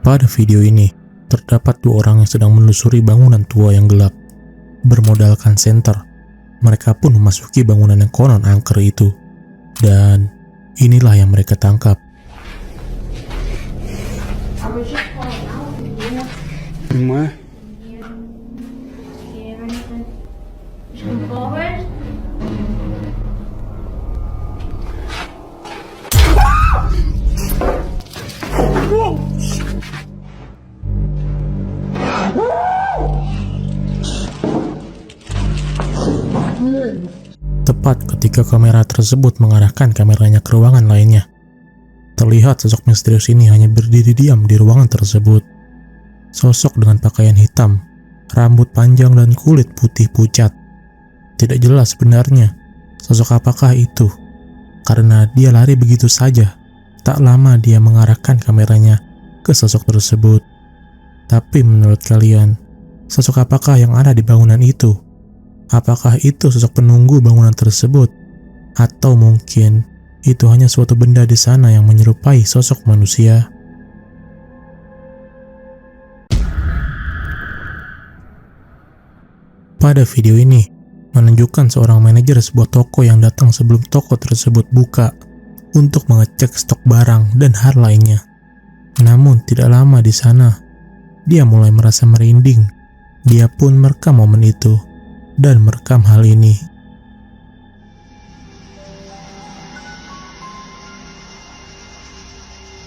Pada video ini, terdapat dua orang yang sedang menelusuri bangunan tua yang gelap. Bermodalkan senter, mereka pun memasuki bangunan yang konon angker itu. Dan inilah yang mereka tangkap. Rumah. Tepat ketika kamera tersebut mengarahkan kameranya ke ruangan lainnya, terlihat sosok misterius ini hanya berdiri diam di ruangan tersebut. Sosok dengan pakaian hitam, rambut panjang dan kulit putih pucat. Tidak jelas sebenarnya sosok apakah itu, karena dia lari begitu saja. Tak lama dia mengarahkan kameranya ke sosok tersebut. Tapi menurut kalian, sosok apakah yang ada di bangunan itu? Apakah itu sosok penunggu bangunan tersebut? Atau mungkin itu hanya suatu benda di sana yang menyerupai sosok manusia? Pada video ini, menunjukkan seorang manajer sebuah toko yang datang sebelum toko tersebut buka untuk mengecek stok barang dan hal lainnya. Namun tidak lama di sana, dia mulai merasa merinding. Dia pun merekam momen itu dan merekam hal ini.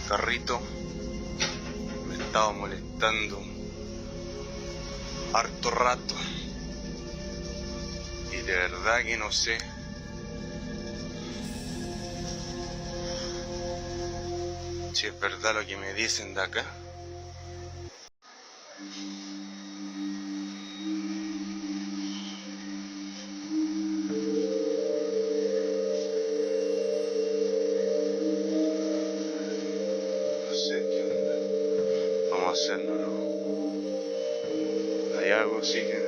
Carrito me estaba molestando harto rato y de verdad que no sé si es verdad lo que me dicen de acá. No sé qué onda. Vamos a hacerlo, ¿no? Hay algo sí que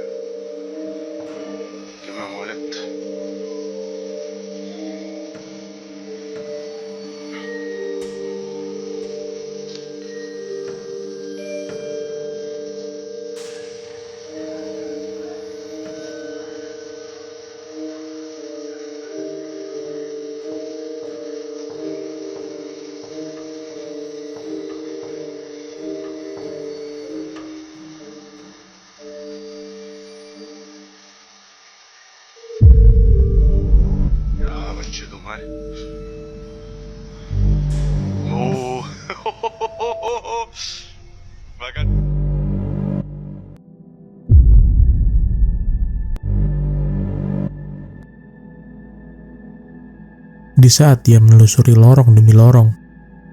me molesta. Conchetumare. Oh. Bacán. Di saat dia menelusuri lorong demi lorong,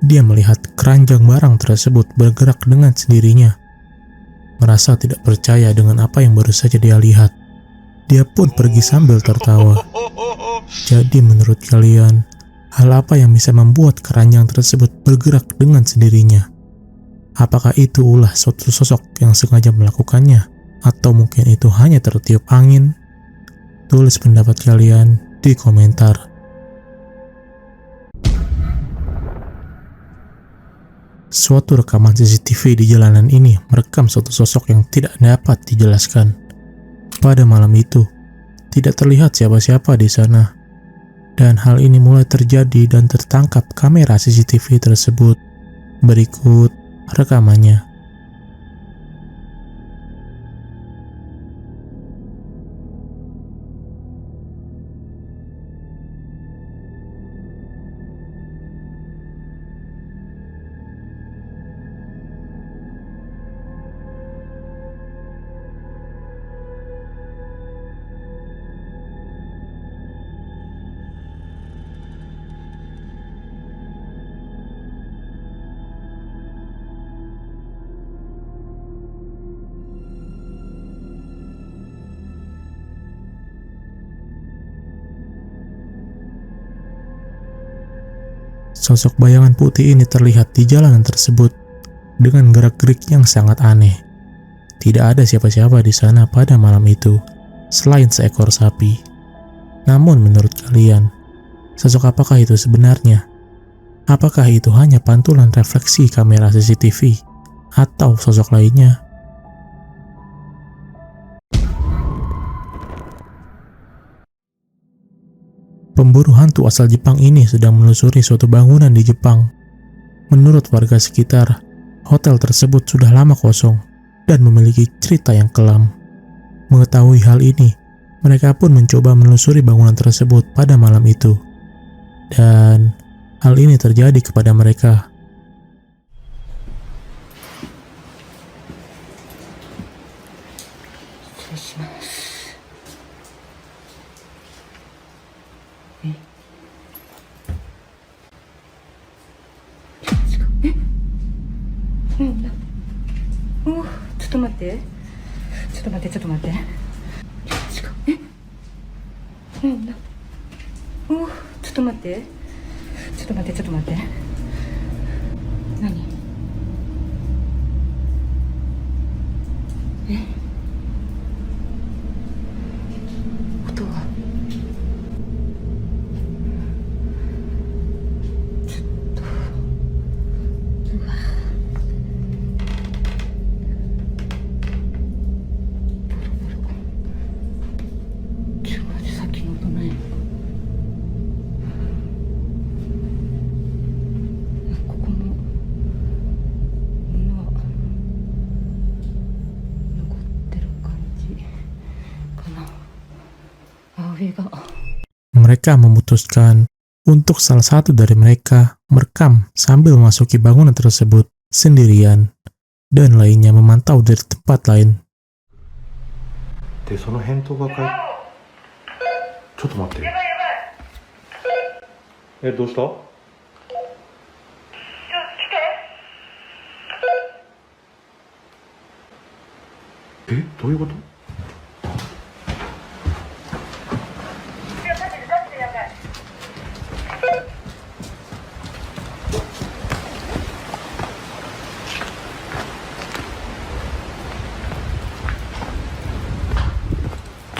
dia melihat keranjang barang tersebut bergerak dengan sendirinya. Merasa tidak percaya dengan apa yang baru saja dia lihat, dia pun pergi sambil tertawa. Jadi menurut kalian, hal apa yang bisa membuat keranjang tersebut bergerak dengan sendirinya? Apakah itu ulah suatu sosok yang sengaja melakukannya? Atau mungkin itu hanya tertiup angin? Tulis pendapat kalian di komentar. Suatu rekaman CCTV di jalanan ini merekam suatu sosok yang tidak dapat dijelaskan. Pada malam itu, tidak terlihat siapa-siapa di sana. Dan hal ini mulai terjadi dan tertangkap kamera CCTV tersebut. Berikut rekamannya. Sosok bayangan putih ini terlihat di jalanan tersebut dengan gerak-gerik yang sangat aneh. Tidak ada siapa-siapa di sana pada malam itu selain seekor sapi. Namun menurut kalian, sosok apakah itu sebenarnya? Apakah itu hanya pantulan refleksi kamera CCTV? atau sosok lainnya. Pemburu hantu asal Jepang ini sedang menelusuri suatu bangunan di Jepang. Menurut warga sekitar, hotel tersebut sudah lama kosong dan memiliki cerita yang kelam. Mengetahui hal ini, mereka pun mencoba menelusuri bangunan tersebut pada malam itu. Dan hal ini terjadi kepada mereka. Mereka memutuskan untuk salah satu dari mereka merekam sambil memasuki bangunan tersebut sendirian dan lainnya memantau dari tempat lain. でその返答が書いちょっと待って。どうした？どういうこと？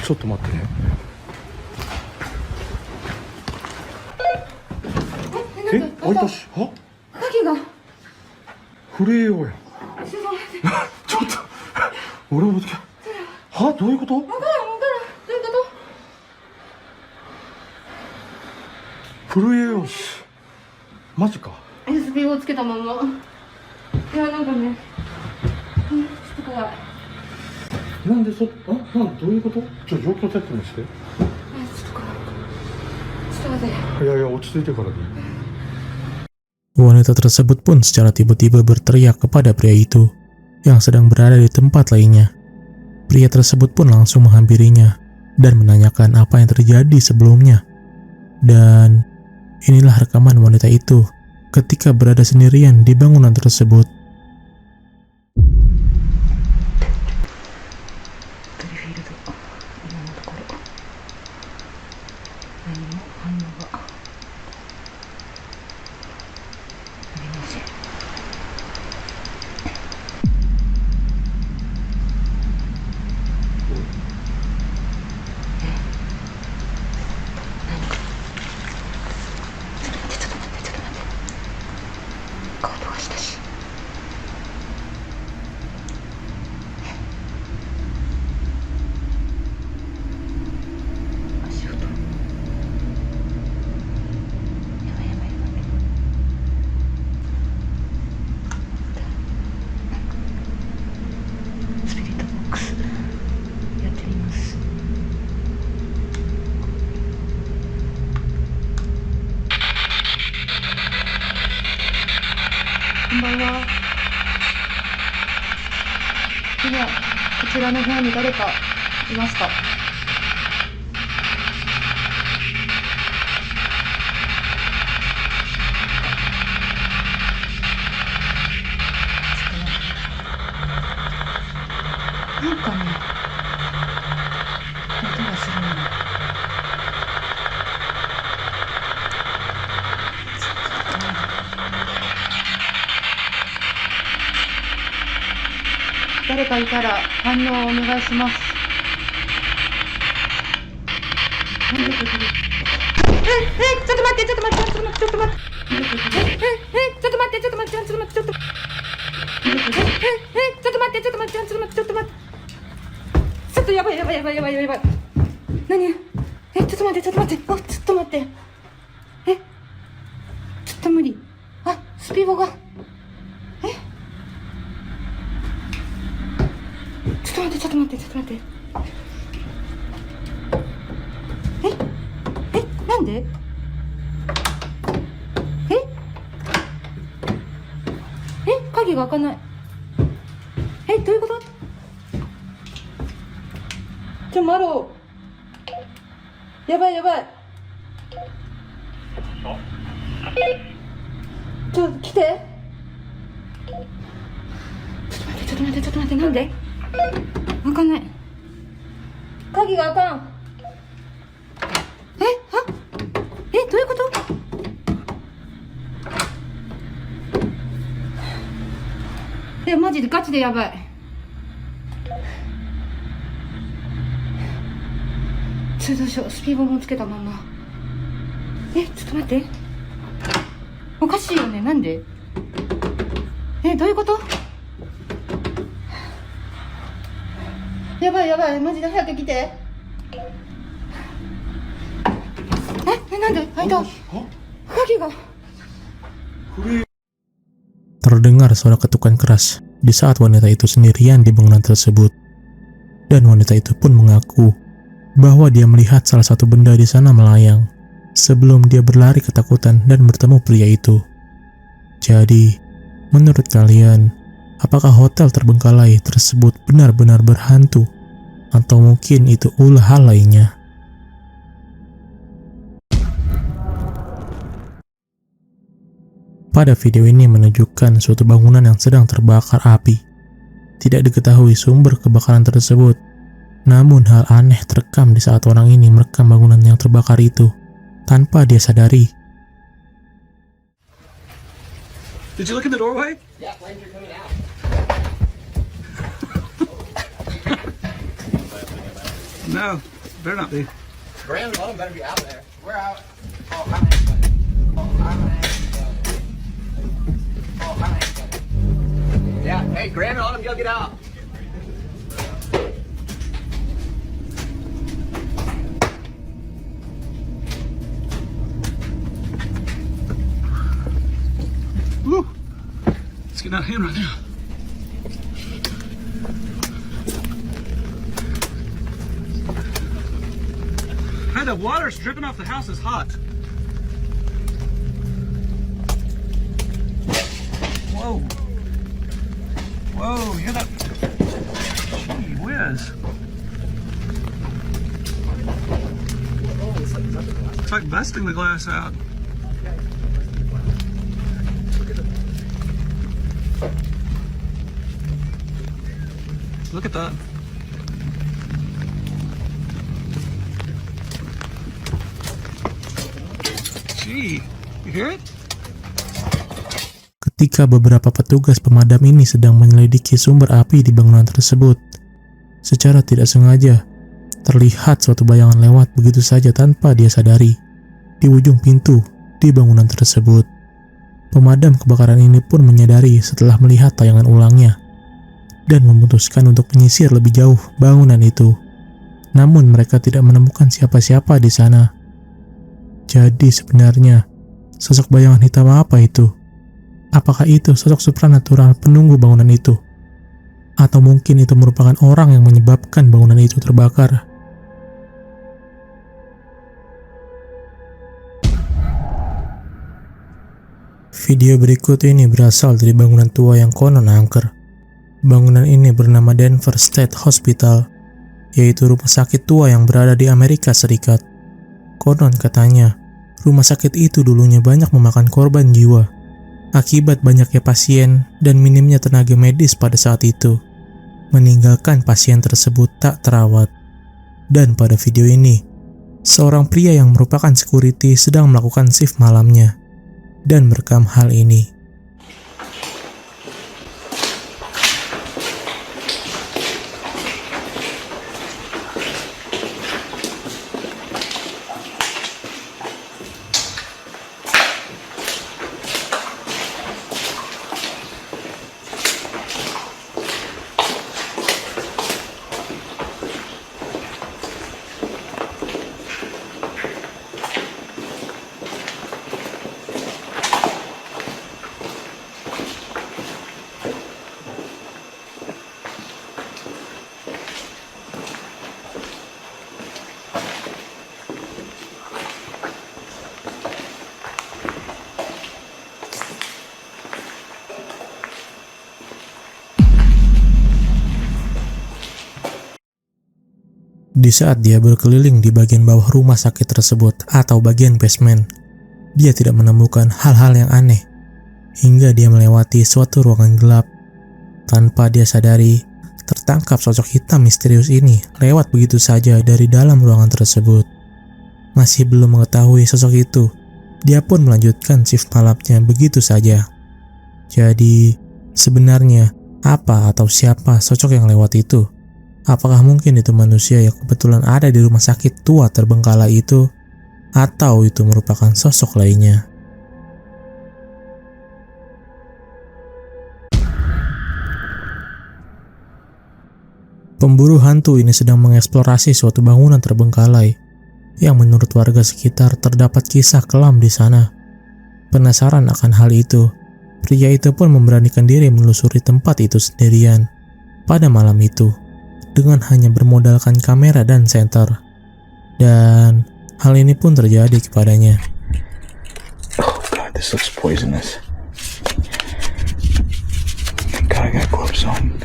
ちょっと待ってね。開いたし、あ？鍵が震えようや。ちょっと、俺もは？どういうこと？わからんどういうこ震えようし。マジか。と USB をつけたまま。いやなんかね、ちょっと怖い。なんでどういうこと？状況説明して。ちょっと待って。いや落ち着いてからでいい。 Wanita tersebut pun secara tiba-tiba berteriak kepada pria itu yang sedang berada di tempat lainnya. Pria tersebut pun langsung menghampirinya dan menanyakan apa yang terjadi sebelumnya. Dan inilah rekaman wanita itu ketika berada sendirian di bangunan tersebut. Konbanwa. 今こちらの部屋に誰かいますか？なんかね、音がするの。誰かいたら反応をお願いします。ちょっと待って。ちょっと待って。ちょっと待って。ちょっと待って。ちょっと待って。ちょっと待って。ちょっと待って。ちょっと待って。よやばい。何？ちょっと待ってちょっと待って。ちょっと待って。ちょっと無理。スピードが。ちょっと待ってちょっと待ってちょっと待って。なんで？鍵が開かない。どういうこと？マロやばいやばい。ちょっと来て。ちょっと待ってちょっと待ってなんで？開かない。鍵が開かん。どういうこと？マジでガチでやばい。どうしよう。スピードもつけたまま。ちょっと待って。おかしいよね。なんで？どういうこと？やばいやばい。マジで早く来て。なんで開いた？鍵が。Terdengar suara ketukan keras di saat wanita itu sendirian di bangunan tersebut. Dan wanita itu pun mengaku bahwa dia melihat salah satu benda di sana melayang sebelum dia berlari ketakutan dan bertemu pria itu. Jadi, menurut kalian, apakah hotel terbengkalai tersebut benar-benar berhantu atau mungkin itu ulah hal lainnya? Pada video ini menunjukkan suatu bangunan yang sedang terbakar api. Tidak diketahui sumber kebakaran tersebut. Namun hal aneh terekam di saat orang ini merekam bangunan yang terbakar itu tanpa dia sadari. Did you look in the doorway? Yeah, flames are coming out. No, better not be. Grand Bottom better be out there. We're out. Oh, hi. Oh, hi. Oh, hi. Yeah, hey, Grand Bottom, go get out. Woo! It's getting out of hand right now. Hey, the water's dripping off the house is hot. Whoa. Whoa, you hear that? Gee whiz. It's like busting the glass out. Look at that. Gee, you hear it? Ketika beberapa petugas pemadam ini sedang menyelidiki sumber api di bangunan tersebut, secara tidak sengaja, terlihat suatu bayangan lewat begitu saja tanpa dia sadari di ujung pintu di bangunan tersebut. Pemadam kebakaran ini pun menyadari setelah melihat tayangan ulangnya dan memutuskan untuk menyisir lebih jauh bangunan itu. Namun mereka tidak menemukan siapa-siapa di sana. Jadi sebenarnya sosok bayangan hitam apa itu? Apakah itu sosok supranatural penunggu bangunan itu? Atau mungkin itu merupakan orang yang menyebabkan bangunan itu terbakar? Video berikut ini berasal dari bangunan tua yang konon angker. Bangunan ini bernama Denver State Hospital, yaitu rumah sakit tua yang berada di Amerika Serikat. Konon katanya, rumah sakit itu dulunya banyak memakan korban jiwa akibat banyaknya pasien dan minimnya tenaga medis pada saat itu, meninggalkan pasien tersebut tak terawat. Dan pada video ini, seorang pria yang merupakan security sedang melakukan shift malamnya dan merekam hal ini. Di saat dia berkeliling di bagian bawah rumah sakit tersebut atau bagian basement, dia tidak menemukan hal-hal yang aneh hingga dia melewati suatu ruangan gelap. Tanpa dia sadari, tertangkap sosok hitam misterius ini lewat begitu saja dari dalam ruangan tersebut. Masih belum mengetahui sosok itu, dia pun melanjutkan shift malamnya begitu saja. Jadi, sebenarnya apa atau siapa sosok yang lewat itu? Apakah mungkin itu manusia yang kebetulan ada di rumah sakit tua terbengkalai itu? Atau itu merupakan sosok lainnya? Pemburu hantu ini sedang mengeksplorasi suatu bangunan terbengkalai yang menurut warga sekitar terdapat kisah kelam di sana. Penasaran akan hal itu, pria itu pun memberanikan diri menelusuri tempat itu sendirian pada malam itu dengan hanya bermodalkan kamera dan senter. Dan hal ini pun terjadi kepadanya. Oh God, this looks poisonous. Thank God I got gloves on.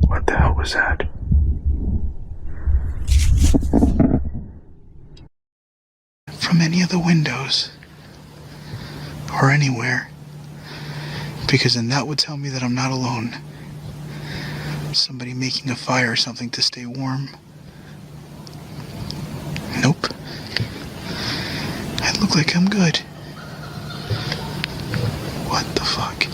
What the hell was that? From any of the windows or anywhere, because then that would tell me that I'm not alone. Somebody making a fire or something to stay warm. Nope. I look like I'm good. What the fuck?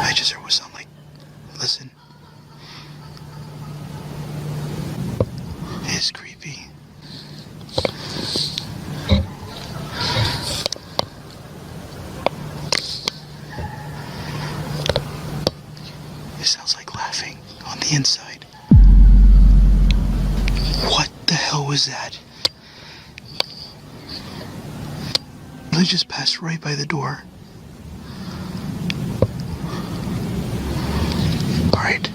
I just heard what sound like. Listen. It's creepy. It sounds like laughing on the inside. What the hell was that? They just passed right by the door. Alright.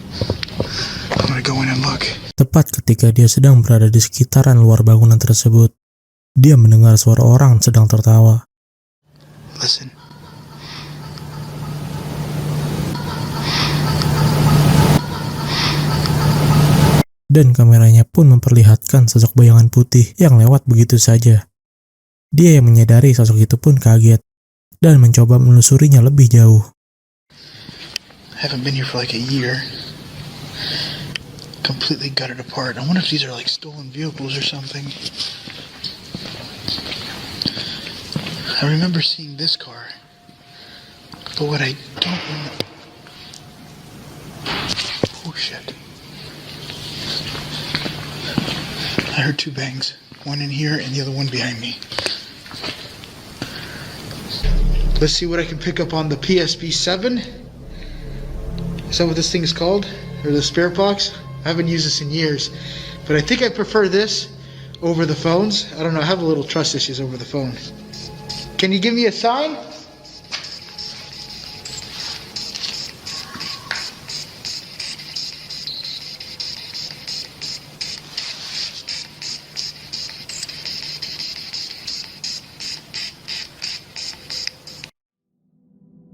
I'm gonna go in and look. Tepat ketika dia sedang berada di sekitaran luar bangunan tersebut, dia mendengar suara orang sedang tertawa. Listen. Dan kameranya pun memperlihatkan sosok bayangan putih yang lewat begitu saja. Dia yang menyadari sosok itu pun kaget dan mencoba menelusurinya lebih jauh. I haven't been here for like a year. Completely gutted apart. I wonder if these are like stolen vehicles or something. I remember seeing this car, but what I don't remember... Oh shit. I heard two bangs. One in here and the other one behind me. Let's see what I can pick up on the PSP 7. Is that what this thing is called? Or the spirit box? I haven't used this in years, but I think I prefer this over the phones. I don't know, I have a little trust issues over the phone. Can you give me a sign?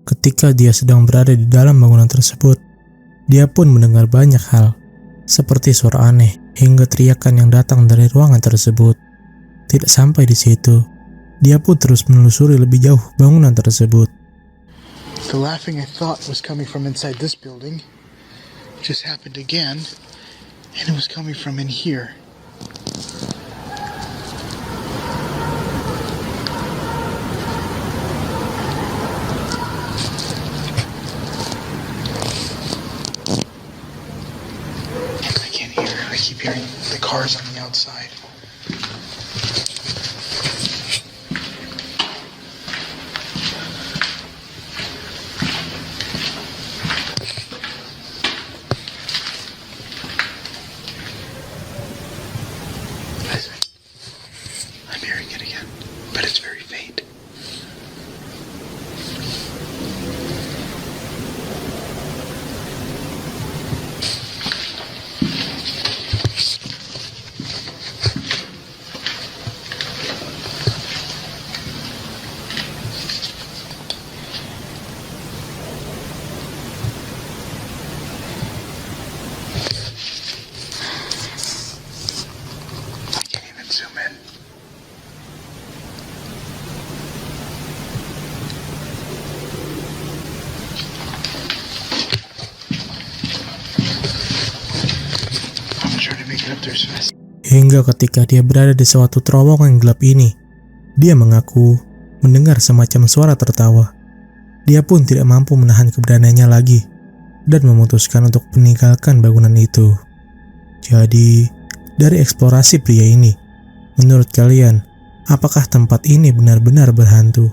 Ketika dia sedang berada di dalam bangunan tersebut, dia pun mendengar banyak hal, seperti suara aneh hingga teriakan yang datang dari ruangan tersebut. Tidak sampai di situ, dia pun terus menelusuri lebih jauh bangunan tersebut. The laughing I thought was coming from inside this building just happened again, and it was coming from in here. I can't hear. I keep hearing the cars on the outside. I'm hearing it again, but it's very faint. make it up there as fast. Hingga ketika dia berada di suatu terowongan gelap ini, dia mengaku mendengar semacam suara tertawa. Dia pun tidak mampu menahan keberaniannya lagi dan memutuskan untuk meninggalkan bangunan itu. Jadi, dari eksplorasi pria ini, menurut kalian, apakah tempat ini benar-benar berhantu?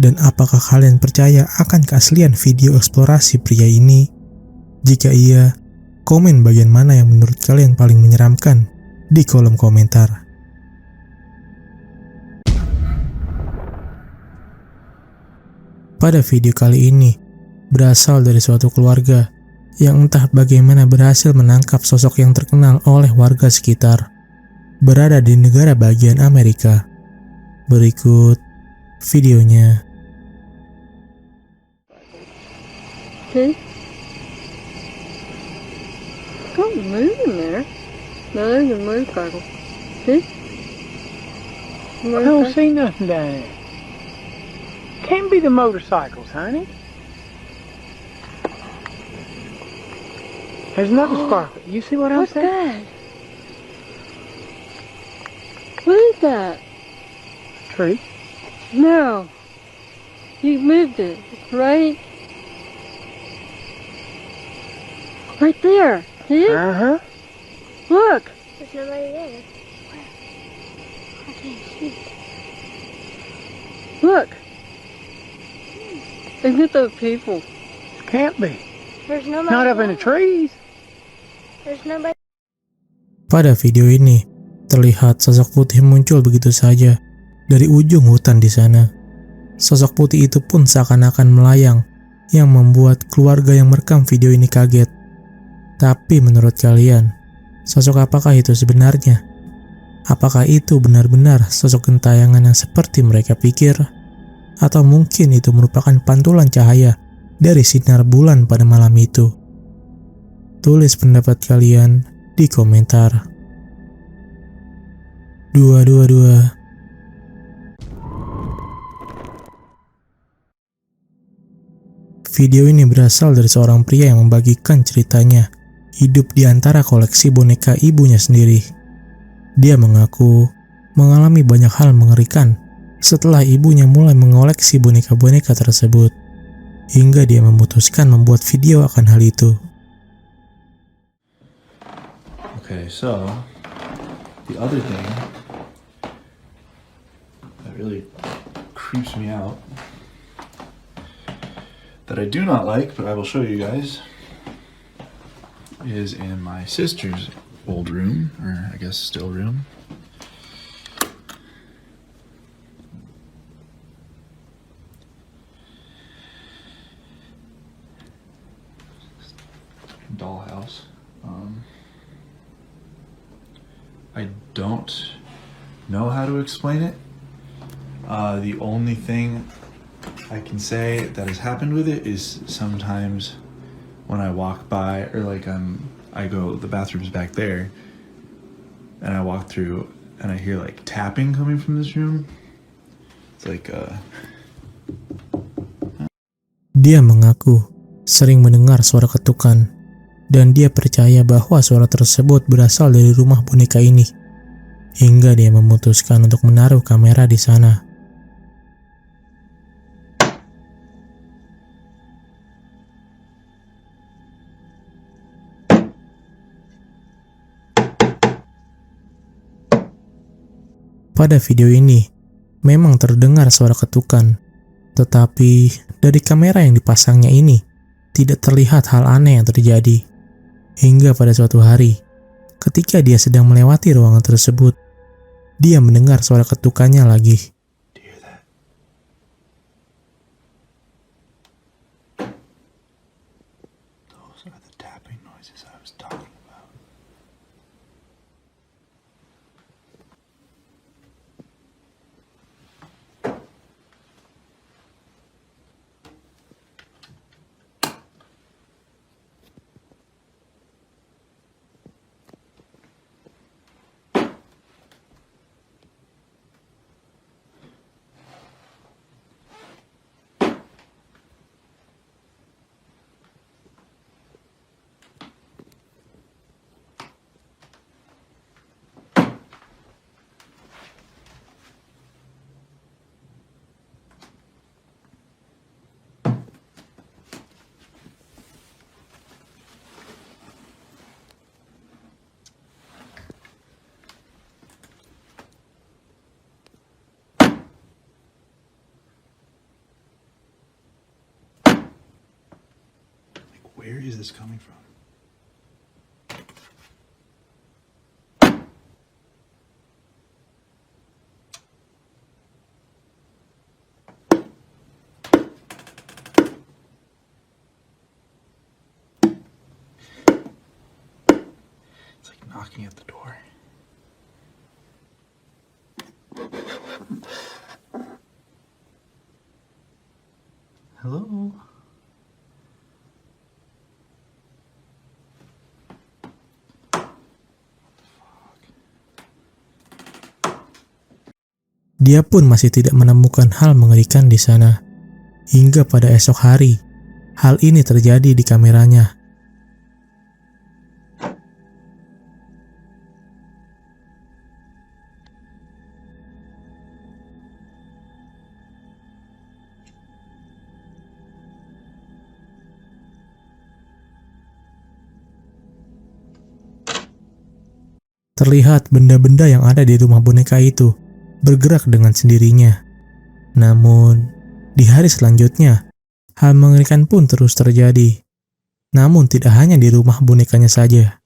Dan apakah kalian percaya akan keaslian video eksplorasi pria ini? Jika iya, komen bagian mana yang menurut kalian paling menyeramkan di kolom komentar. Pada video kali ini, berasal dari suatu keluarga yang entah bagaimana berhasil menangkap sosok yang terkenal oleh warga sekitar, berada di negara bagian Amerika. Berikut videonya. See? Don't move in there. No, there's a motorcycle. See? I don't see nothing down there. Can't be the motorcycles, honey. There's another sparkle. You see what I'm What's saying? that? What is that? Tree. No. You moved it, right? Right there. See it? Uh-huh. Look. There's nobody there. Where? I can't see. Look. Isn't it those people? Can't be. There's nobody. Not up in the trees. There's nobody. Pada video ini, terlihat sosok putih muncul begitu saja dari ujung hutan di sana. Sosok putih itu pun seakan-akan melayang, yang membuat keluarga yang merekam video ini kaget. Tapi menurut kalian, sosok apakah itu sebenarnya? Apakah itu benar-benar sosok gentayangan yang seperti mereka pikir? Atau mungkin itu merupakan pantulan cahaya dari sinar bulan pada malam itu? Tulis pendapat kalian di komentar. 222. Video ini berasal dari seorang pria yang membagikan ceritanya hidup di antara koleksi boneka ibunya sendiri. Dia mengaku mengalami banyak hal mengerikan setelah ibunya mulai mengoleksi boneka-boneka tersebut, hingga dia memutuskan membuat video akan hal itu. Okay, so the other thing that really creeps me out, that I do not like, but I will show you guys, is in my sister's old room, or I guess still room. Dollhouse. I don't know how to explain it. The only thing I can say that has happened with it is sometimes when I walk by, or like I go, the bathroom's back there, and I walk through and I hear like tapping coming from this room. It's like Dia mengaku sering mendengar suara ketukan, dan dia percaya bahwa suara tersebut berasal dari rumah boneka ini, hingga dia memutuskan untuk menaruh kamera di sana. Pada video ini, memang terdengar suara ketukan, tetapi dari kamera yang dipasangnya ini, tidak terlihat hal aneh yang terjadi. Hingga pada suatu hari, ketika dia sedang melewati ruangan tersebut, dia mendengar suara ketukannya lagi. do you hear that? Those are the tapping noises I was talking about. Where is this coming from? It's like knocking at the door. Hello? Dia pun masih tidak menemukan hal mengerikan di sana. Hingga pada esok hari, hal ini terjadi di kameranya. Terlihat benda-benda yang ada di rumah boneka itu bergerak dengan sendirinya. Namun, di hari selanjutnya, hal mengerikan pun terus terjadi. Namun tidak hanya di rumah bonekanya saja.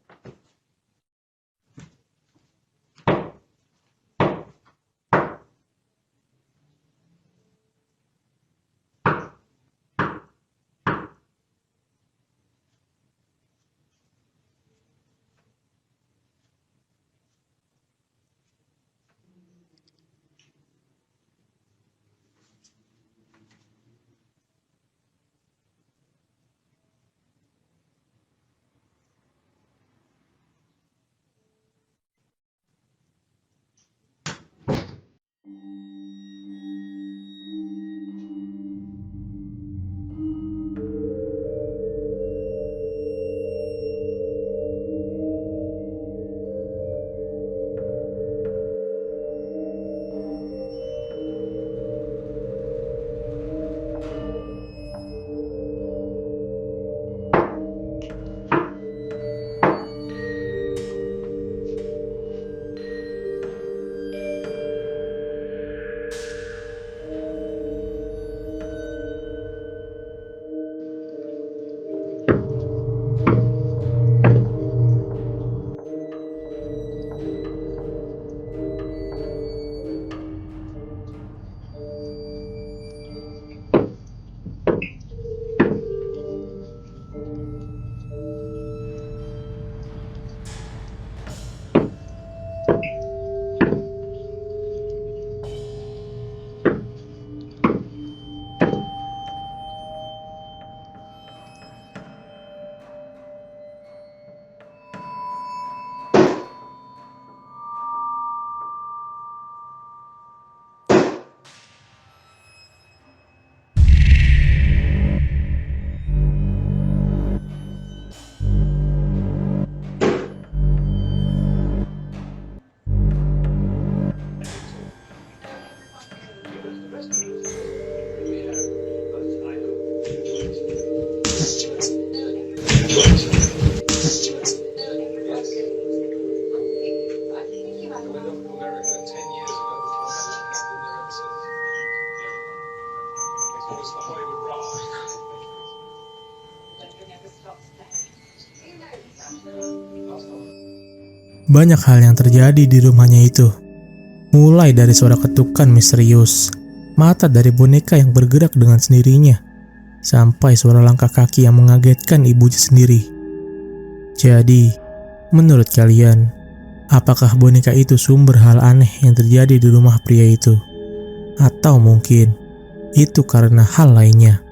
Banyak hal yang terjadi di rumahnya itu. Mulai dari suara ketukan misterius, mata dari boneka yang bergerak dengan sendirinya, sampai suara langkah kaki yang mengagetkan ibunya sendiri. Jadi, menurut kalian, apakah boneka itu sumber hal aneh yang terjadi di rumah pria itu? Atau mungkin itu karena hal lainnya?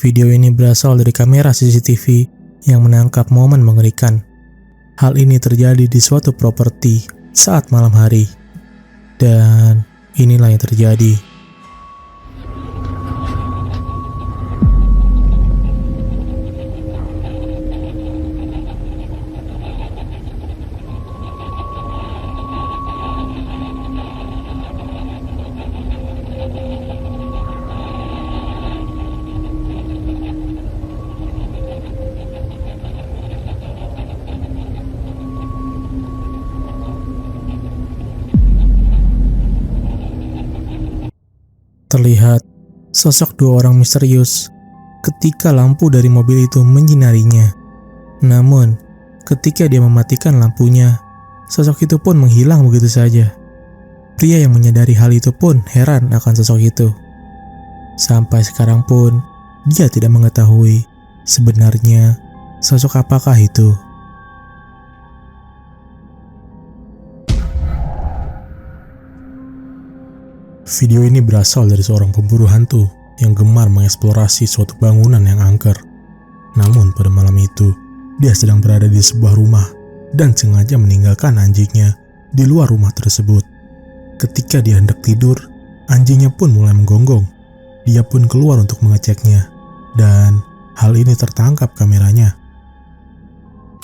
Video ini berasal dari kamera CCTV yang menangkap momen mengerikan. Hal ini terjadi di suatu properti saat malam hari. Dan inilah yang terjadi. Terlihat sosok dua orang misterius ketika lampu dari mobil itu menyinarinya. Namun, ketika dia mematikan lampunya, sosok itu pun menghilang begitu saja. Pria yang menyadari hal itu pun heran akan sosok itu. Sampai sekarang pun, dia tidak mengetahui sebenarnya sosok apakah itu. Video ini berasal dari seorang pemburu hantu yang gemar mengeksplorasi suatu bangunan yang angker. Namun pada malam itu, dia sedang berada di sebuah rumah dan sengaja meninggalkan anjingnya di luar rumah tersebut. Ketika dia hendak tidur, anjingnya pun mulai menggonggong. Dia pun keluar untuk mengeceknya, dan hal ini tertangkap kameranya.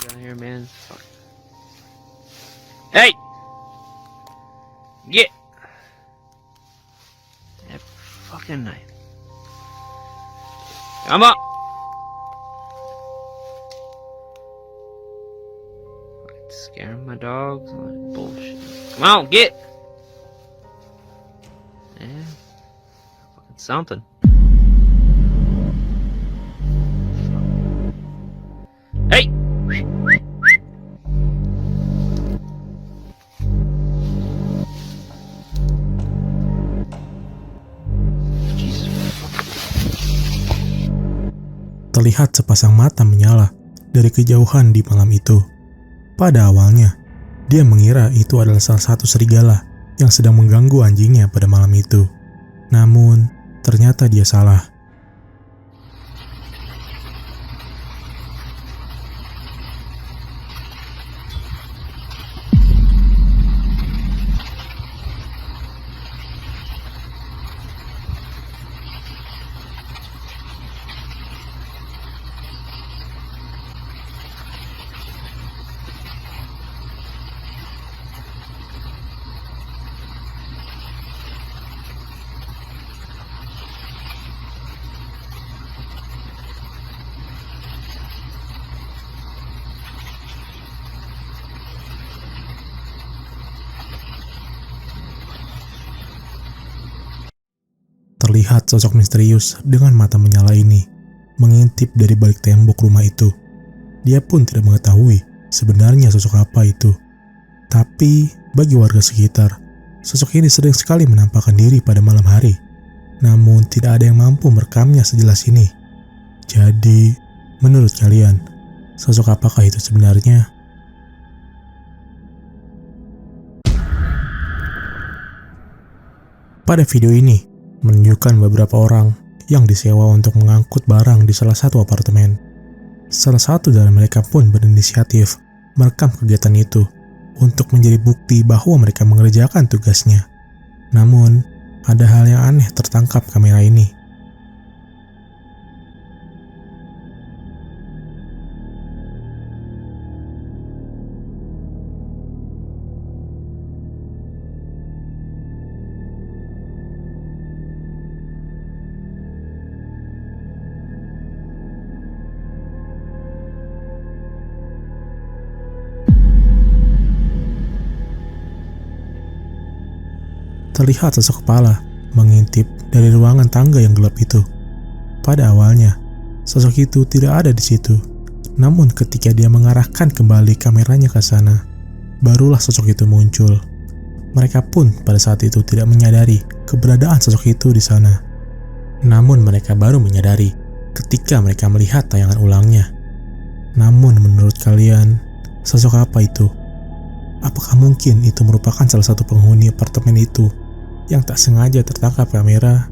Down here, man. Fuck. Hey! Get! That fucking knife. Come up! Fucking scaring my dogs? All that bullshit. Come on, get! Yeah. Fucking something. Hey! Terlihat sepasang mata menyala dari kejauhan di malam itu. Pada awalnya, dia mengira itu adalah salah satu serigala yang sedang mengganggu anjingnya pada malam itu. Namun, ternyata dia salah. Terlihat sosok misterius dengan mata menyala ini mengintip dari balik tembok rumah itu. Dia pun tidak mengetahui sebenarnya sosok apa itu. Tapi bagi warga sekitar, sosok ini sering sekali menampakkan diri pada malam hari. Namun tidak ada yang mampu merekamnya sejelas ini. Jadi, menurut kalian, sosok apakah itu sebenarnya? Pada video ini, menunjukkan beberapa orang yang disewa untuk mengangkut barang di salah satu apartemen. Salah satu dari mereka pun berinisiatif merekam kegiatan itu untuk menjadi bukti bahwa mereka mengerjakan tugasnya. Namun, ada hal yang aneh tertangkap kamera ini. Terlihat sosok kepala mengintip dari ruangan tangga yang gelap itu. Pada awalnya, sosok itu tidak ada di situ. Namun ketika dia mengarahkan kembali kameranya ke sana, barulah sosok itu muncul. Mereka pun pada saat itu tidak menyadari keberadaan sosok itu di sana. Namun mereka baru menyadari ketika mereka melihat tayangan ulangnya. Namun menurut kalian, sosok apa itu? Apakah mungkin itu merupakan salah satu penghuni apartemen itu yang tak sengaja tertangkap kamera?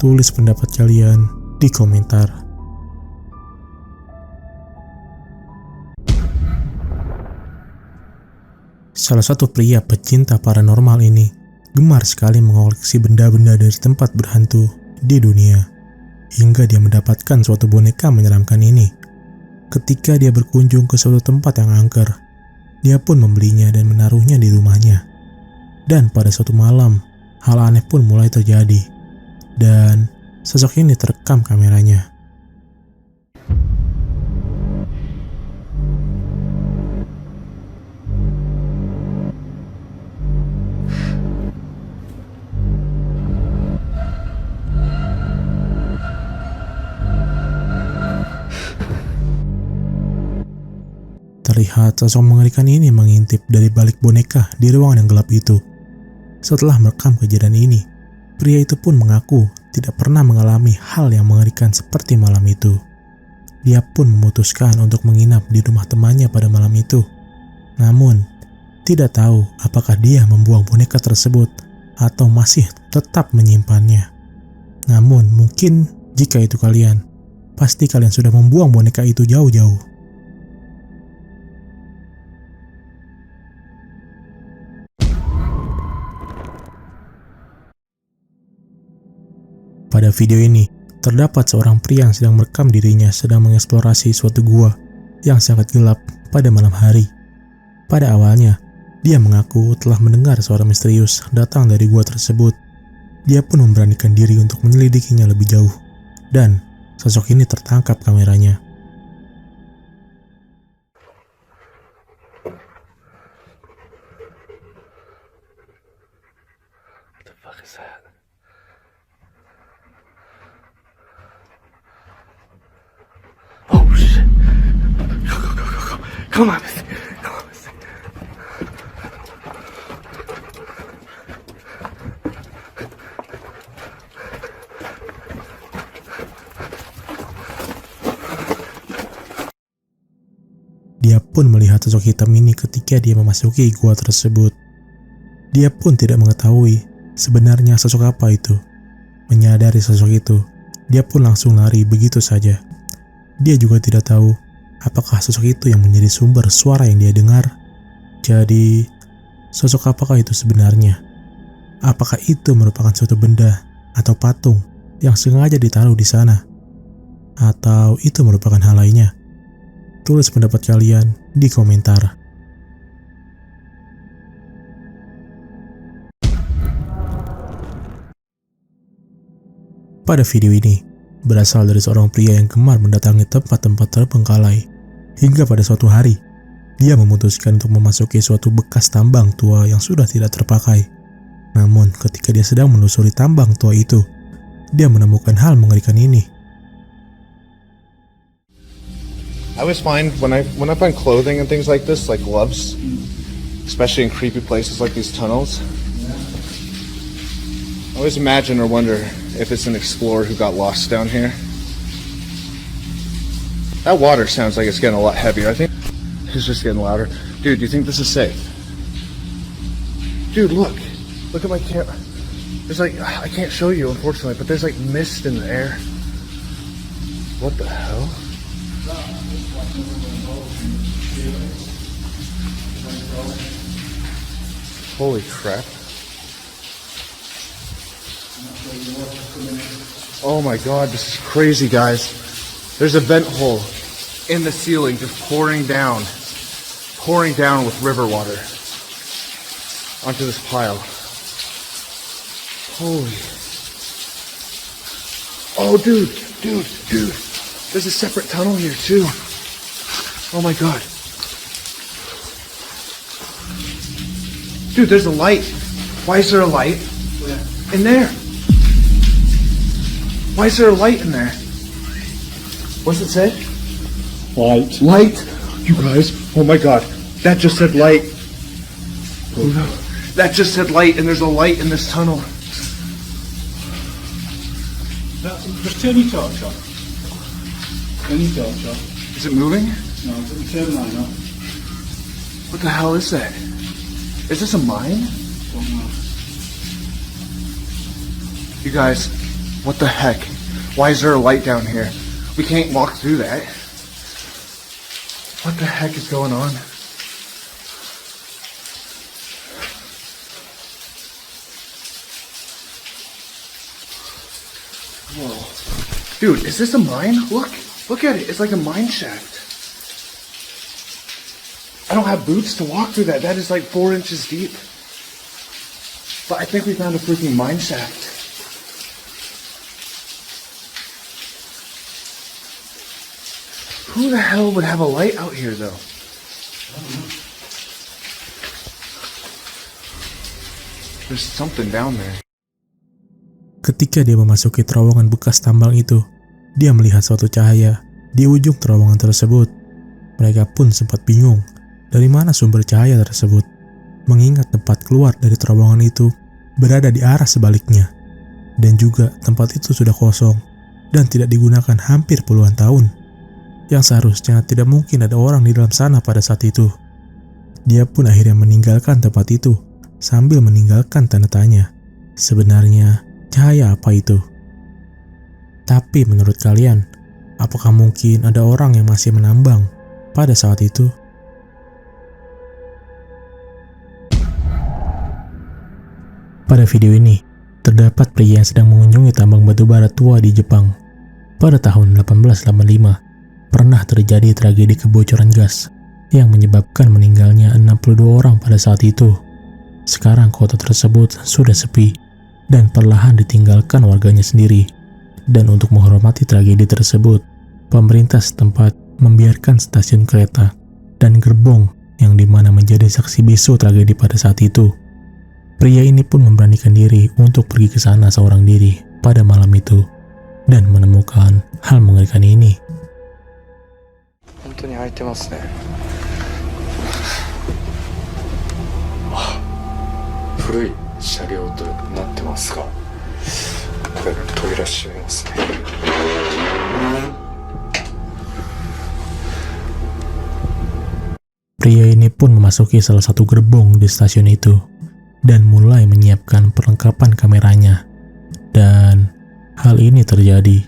Tulis pendapat kalian di komentar. Salah satu pria pecinta paranormal ini gemar sekali mengoleksi benda-benda dari tempat berhantu di dunia, hingga dia mendapatkan suatu boneka menyeramkan ini. Ketika dia berkunjung ke suatu tempat yang angker, dia pun membelinya dan menaruhnya di rumahnya. Dan pada suatu malam, hal aneh pun mulai terjadi. Dan sosok ini terekam kameranya. Terlihat sosok mengerikan ini mengintip dari balik boneka di ruangan yang gelap itu. Setelah merekam kejadian ini, pria itu pun mengaku tidak pernah mengalami hal yang mengerikan seperti malam itu. Dia pun memutuskan untuk menginap di rumah temannya pada malam itu. Namun, tidak tahu apakah dia membuang boneka tersebut atau masih tetap menyimpannya. Namun, mungkin jika itu kalian, pasti kalian sudah membuang boneka itu jauh-jauh. Pada video ini, terdapat seorang pria yang sedang merekam dirinya sedang mengeksplorasi suatu gua yang sangat gelap pada malam hari. Pada awalnya, dia mengaku telah mendengar suara misterius datang dari gua tersebut. Dia pun memberanikan diri untuk menyelidikinya lebih jauh, dan sosok ini tertangkap kameranya. What the fuck is that? Oh shit! Go! Come on, Misty. Come on, Misty. Dia pun melihat sosok hitam ini ketika dia memasuki gua tersebut. Dia pun tidak mengetahui sebenarnya sosok apa itu. Menyadari sosok itu, dia pun langsung lari begitu saja. Dia juga tidak tahu apakah sosok itu yang menjadi sumber suara yang dia dengar. Jadi, sosok apakah itu sebenarnya? Apakah itu merupakan suatu benda atau patung yang sengaja ditaruh di sana? Atau itu merupakan hal lainnya? Tulis pendapat kalian di komentar. Pada video ini, berasal dari seorang pria yang gemar mendatangi tempat-tempat terbengkalai. Hingga pada suatu hari, dia memutuskan untuk memasuki suatu bekas tambang tua yang sudah tidak terpakai. Namun, ketika dia sedang menelusuri tambang tua itu, dia menemukan hal mengerikan ini. I always find when I find clothing and things like this, like gloves, especially in creepy places like these tunnels, I always imagine or wonder if it's an explorer who got lost down here. That water sounds like it's getting a lot heavier. I think it's just getting louder. Dude, do you think this is safe? Dude, look at my camera. There's like, I can't show you unfortunately, but there's like mist in the air. What the hell? Holy crap. Oh my god, this is crazy, guys. There's a vent hole in the ceiling just pouring down with river water onto this pile. Holy. Oh, dude. There's a separate tunnel here, too. Oh my god. Dude, there's a light. Why is there a light? In there. Why is there a light in there? What's it say? Light. Light? You guys, oh my god. That just said light. That just said light, and there's a light in this tunnel. Just turn your torch on. Turn your torch on. Is it moving? No, turn mine on. What the hell is that? Is this a mine? You guys, what the heck? Why is there a light down here? We can't walk through that. What the heck is going on? Whoa. Dude, is this a mine? Look at it. It's like a mine shaft. I don't have boots to walk through that. That is like 4 inches deep. But I think we found a freaking mine shaft. Who the hell would have a light out here though? There's something down there. Ketika dia memasuki terowongan bekas tambang itu, dia melihat suatu cahaya di ujung terowongan tersebut. Mereka pun sempat bingung dari mana sumber cahaya tersebut, mengingat tempat keluar dari terowongan itu berada di arah sebaliknya. Dan juga tempat itu sudah kosong dan tidak digunakan hampir puluhan tahun, yang seharusnya tidak mungkin ada orang di dalam sana pada saat itu. Dia pun akhirnya meninggalkan tempat itu sambil meninggalkan tanda tanya, sebenarnya cahaya apa itu? Tapi menurut kalian, apakah mungkin ada orang yang masih menambang pada saat itu? Pada video ini, terdapat pria yang sedang mengunjungi tambang batu bara tua di Jepang. Pada tahun 1885, pernah terjadi tragedi kebocoran gas yang menyebabkan meninggalnya 62 orang pada saat itu. Sekarang kota tersebut sudah sepi dan perlahan ditinggalkan warganya sendiri. Dan untuk menghormati tragedi tersebut, pemerintah setempat membiarkan stasiun kereta dan gerbong yang dimana menjadi saksi bisu tragedi pada saat itu. Pria ini pun memberanikan diri untuk pergi ke sana seorang diri pada malam itu dan menemukan hal mengerikan ini. 本当に開いてますね。古い車両となってますが、扉閉めますね。Pria ini pun memasuki salah satu gerbong di stasiun itu dan mulai menyiapkan perlengkapan kameranya. Dan hal ini terjadi.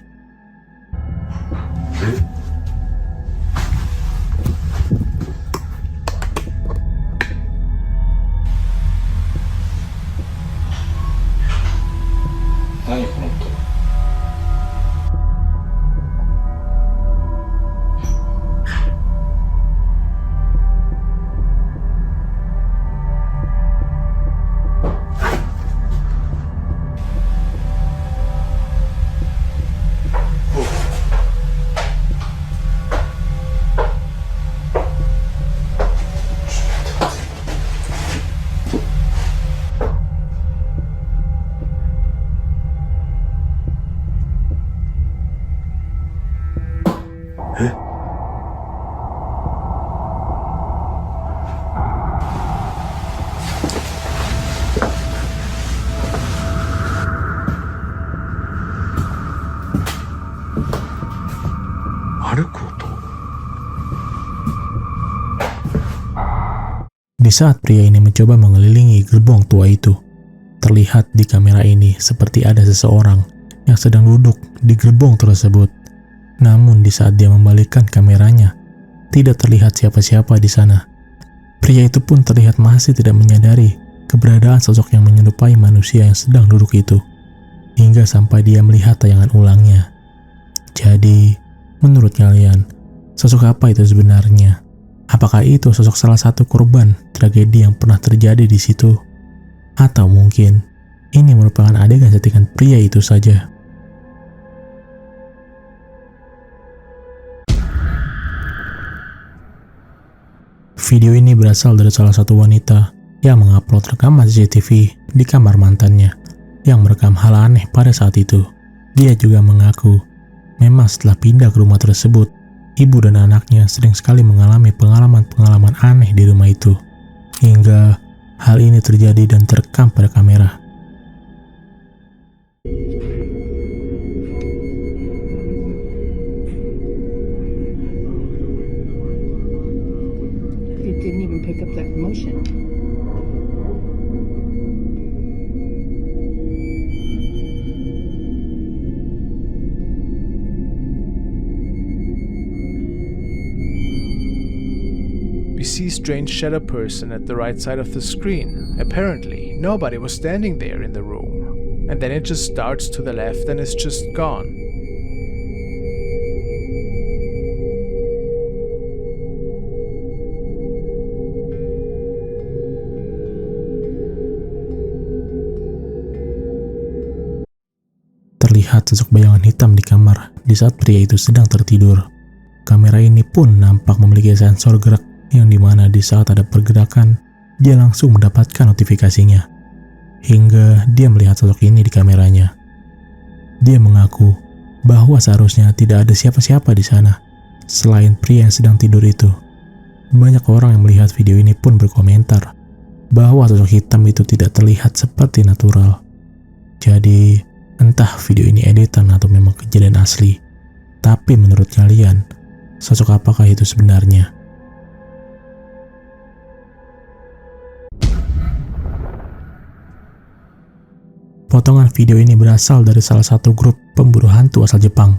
Di saat pria ini mencoba mengelilingi gerbong tua itu, terlihat di kamera ini seperti ada seseorang yang sedang duduk di gerbong tersebut. Namun di saat dia membalikkan kameranya, tidak terlihat siapa-siapa di sana. Pria itu pun terlihat masih tidak menyadari keberadaan sosok yang menyerupai manusia yang sedang duduk itu, hingga sampai dia melihat tayangan ulangnya. Jadi, menurut kalian, sosok apa itu sebenarnya? Apakah itu sosok salah satu korban tragedi yang pernah terjadi di situ? Atau mungkin ini merupakan adegan settingan pria itu saja? Video ini berasal dari salah satu wanita yang mengupload rekaman CCTV di kamar mantannya yang merekam hal aneh pada saat itu. Dia juga mengaku memang setelah pindah ke rumah tersebut, ibu dan anaknya sering sekali mengalami pengalaman-pengalaman aneh di rumah itu, hingga hal ini terjadi dan terekam pada kamera. It didn't even pick up that motion. We see strange shadow person at the right side of the screen. Apparently, nobody was standing there in the room. And then it just starts to the left and is just gone. Terlihat sosok bayangan hitam di kamar di saat pria itu sedang tertidur. Kamera ini pun nampak memiliki sensor gerak yang dimana di saat ada pergerakan, dia langsung mendapatkan notifikasinya. Hingga dia melihat sosok ini di kameranya. Dia mengaku bahwa seharusnya tidak ada siapa-siapa di sana. selain pria yang sedang tidur itu. Banyak orang yang melihat video ini pun berkomentar bahwa sosok hitam itu tidak terlihat seperti natural. Jadi, entah video ini editan atau memang kejadian asli. Tapi menurut kalian, sosok apakah itu sebenarnya? Potongan video ini berasal dari salah satu grup pemburu hantu asal Jepang.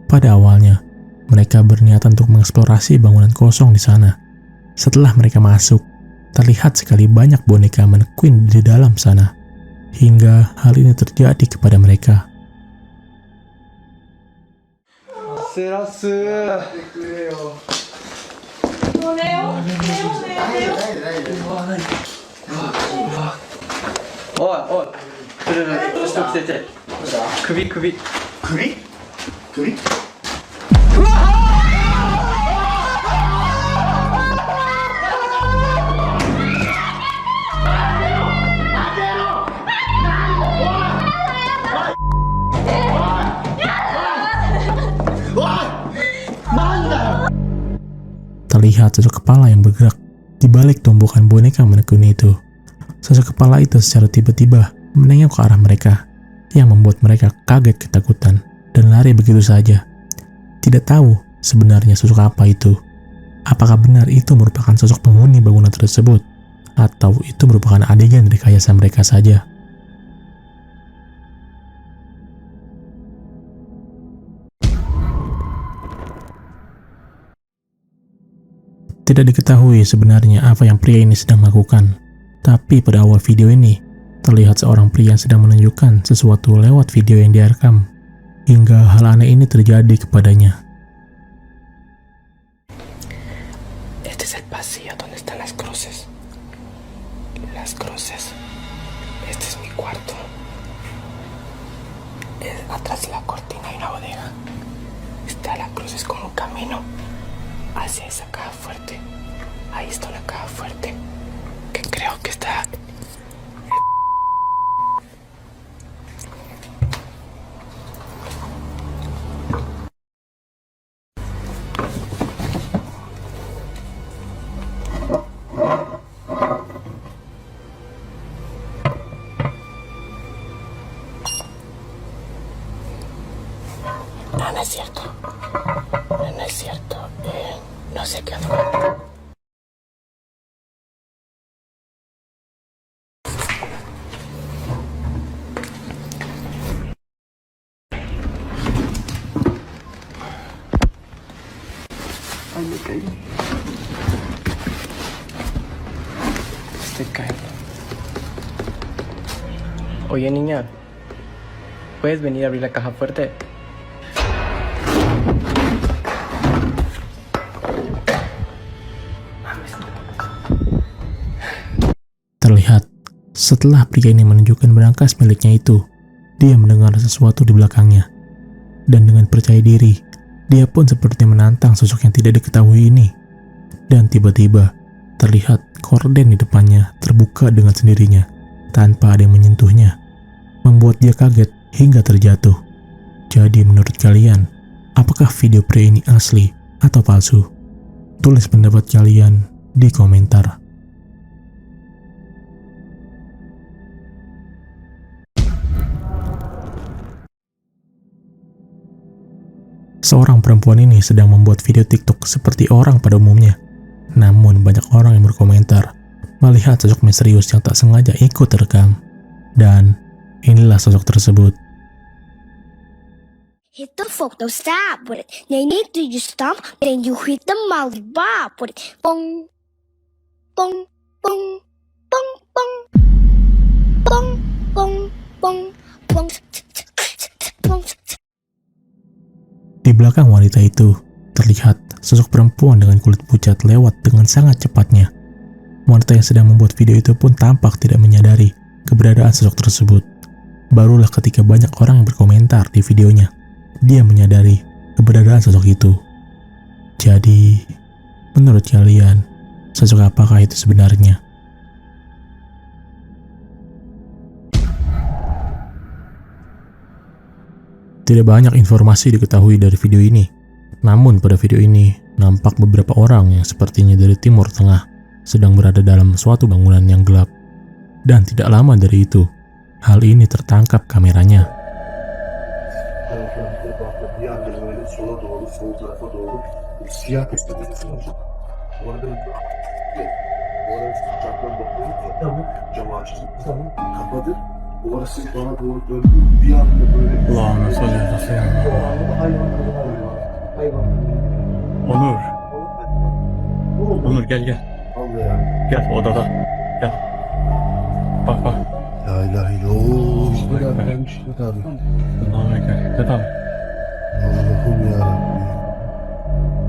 Pada awalnya, mereka berniat untuk mengeksplorasi bangunan kosong di sana. Setelah mereka masuk, terlihat sekali banyak boneka mannequin di dalam sana. Hingga hal ini terjadi kepada mereka. Terlihat sosok kepala yang bergerak di balik tumpukan boneka mannequin itu. Sosok kepala itu secara tiba-tiba menengok ke arah mereka, yang membuat mereka kaget ketakutan dan lari begitu saja. Tidak tahu sebenarnya sosok apa itu. Apakah benar itu merupakan sosok penghuni bangunan tersebut, atau itu merupakan adegan rekayasa mereka saja. Tidak diketahui sebenarnya apa yang pria ini sedang lakukan, tapi pada awal video ini, terlihat seorang pria yang sedang menunjukkan sesuatu lewat video yang dia rekam, hingga hal aneh ini terjadi kepadanya. Este es el pasillo donde están las cruces. Las cruces. Este es mi cuarto. Atrás de la cortina hay una bodega. Está la cruces con un camino hacia esa caja fuerte. Ahí está una caja fuerte que creo que está. No es cierto. No es cierto. No sé qué hacer. Ay, me caí. Estoy cayendo. Oye, niña, ¿puedes venir a abrir la caja fuerte? Terlihat, setelah pria ini menunjukkan berangkas miliknya itu, dia mendengar sesuatu di belakangnya. Dan dengan percaya diri, dia pun seperti menantang sosok yang tidak diketahui ini. Dan tiba-tiba, terlihat korden di depannya terbuka dengan sendirinya, tanpa ada yang menyentuhnya. Membuat dia kaget hingga terjatuh. Jadi menurut kalian, apakah video pria ini asli atau palsu? Tulis pendapat kalian di komentar. Seorang perempuan ini sedang membuat video TikTok seperti orang pada umumnya. Namun banyak orang yang berkomentar melihat sosok misterius yang tak sengaja ikut terekam. Dan inilah sosok tersebut. Hit the photo stop with it. They need to you stop, then you hit the mouse bar with it. Bong, bong, bong, bong, bong, bong, bong, bong, bong, bong. Di belakang wanita itu, terlihat sosok perempuan dengan kulit pucat lewat dengan sangat cepatnya. Wanita yang sedang membuat video itu pun tampak tidak menyadari keberadaan sosok tersebut. Barulah ketika banyak orang yang berkomentar di videonya, dia menyadari keberadaan sosok itu. Jadi, menurut kalian, sosok apakah itu sebenarnya? Tidak banyak informasi diketahui dari video ini. Namun pada video ini nampak beberapa orang yang sepertinya dari Timur Tengah sedang berada dalam suatu bangunan yang gelap. Dan tidak lama dari itu, hal ini tertangkap kameranya. Onur gel. Gel odada. Gel. Bak. La ilahe illallah. Allah'ım ekber. Tamam. Allah'ım yarabbim.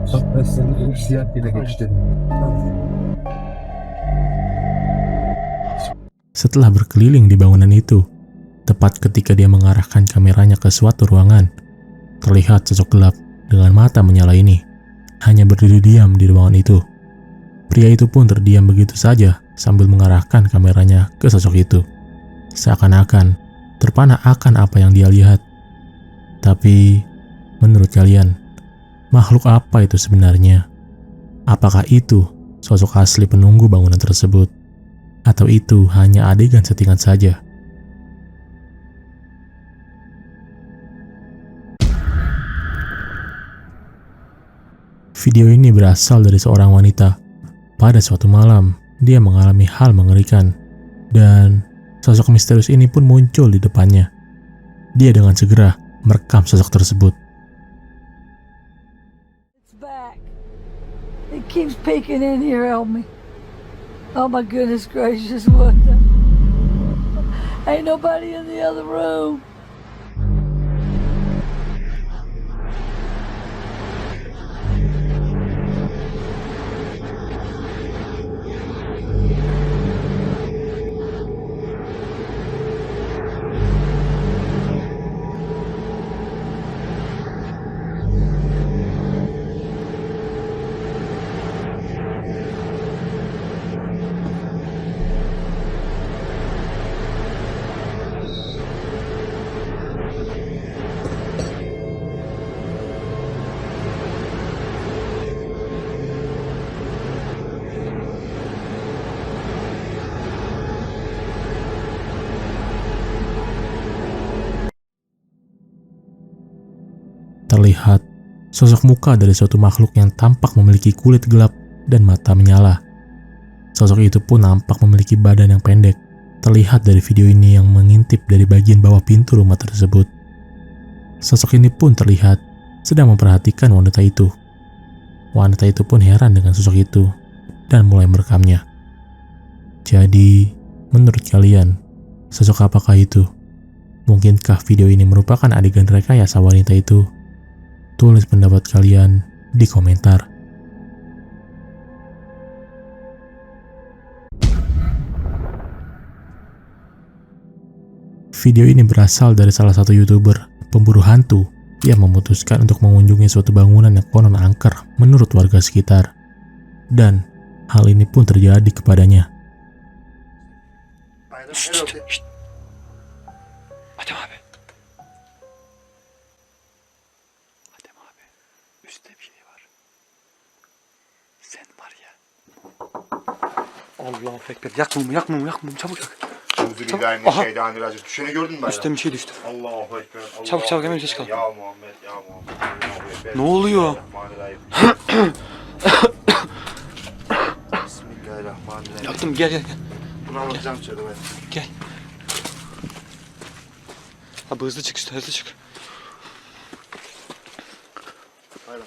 Bak ben seni siyah bile geçtim. Setelah berkeliling di bangunan itu, tepat ketika dia mengarahkan kameranya ke suatu ruangan, terlihat sosok gelap dengan mata menyala ini hanya berdiri diam di ruangan itu. Pria itu pun terdiam begitu saja sambil mengarahkan kameranya ke sosok itu. Seakan-akan terpana akan apa yang dia lihat. Tapi, menurut kalian, makhluk apa itu sebenarnya? Apakah itu sosok asli penunggu bangunan tersebut? Atau itu hanya adegan settingan saja? Video ini berasal dari seorang wanita. Pada suatu malam, dia mengalami hal mengerikan. Dan sosok misterius ini pun muncul di depannya. Dia dengan segera merekam sosok tersebut. It's back. It keeps peeking in here on me. Oh my goodness gracious, what the? Ain't nobody in the other room. Terlihat sosok muka dari suatu makhluk yang tampak memiliki kulit gelap dan mata menyala. Sosok itu pun nampak memiliki badan yang pendek, terlihat dari video ini yang mengintip dari bagian bawah pintu rumah tersebut. Sosok ini pun terlihat sedang memperhatikan wanita itu. Wanita itu pun heran dengan sosok itu dan mulai merekamnya. Jadi, menurut kalian, sosok apakah itu? Mungkinkah video ini merupakan adegan rekayasa wanita itu? Tulis pendapat kalian di komentar. Video ini berasal dari salah satu YouTuber pemburu hantu yang memutuskan untuk mengunjungi suatu bangunan yang konon angker menurut warga sekitar. Dan hal ini pun terjadi kepadanya. Allahu ekber. Yak mumu çabuk yak. Bismillahirrahmanirrahim. Düşeni gördün mü? Üstte bir şey düştü. Allahu ekber. Çabuk hemen ses çıkar. Ya Muhammed. Ne oluyor? Bismillahirrahmanirrahim. Yaktım gel. Bunu alacağım içeri ben. Gel. Abi hızlı çık işte hızlı çık. Hayır.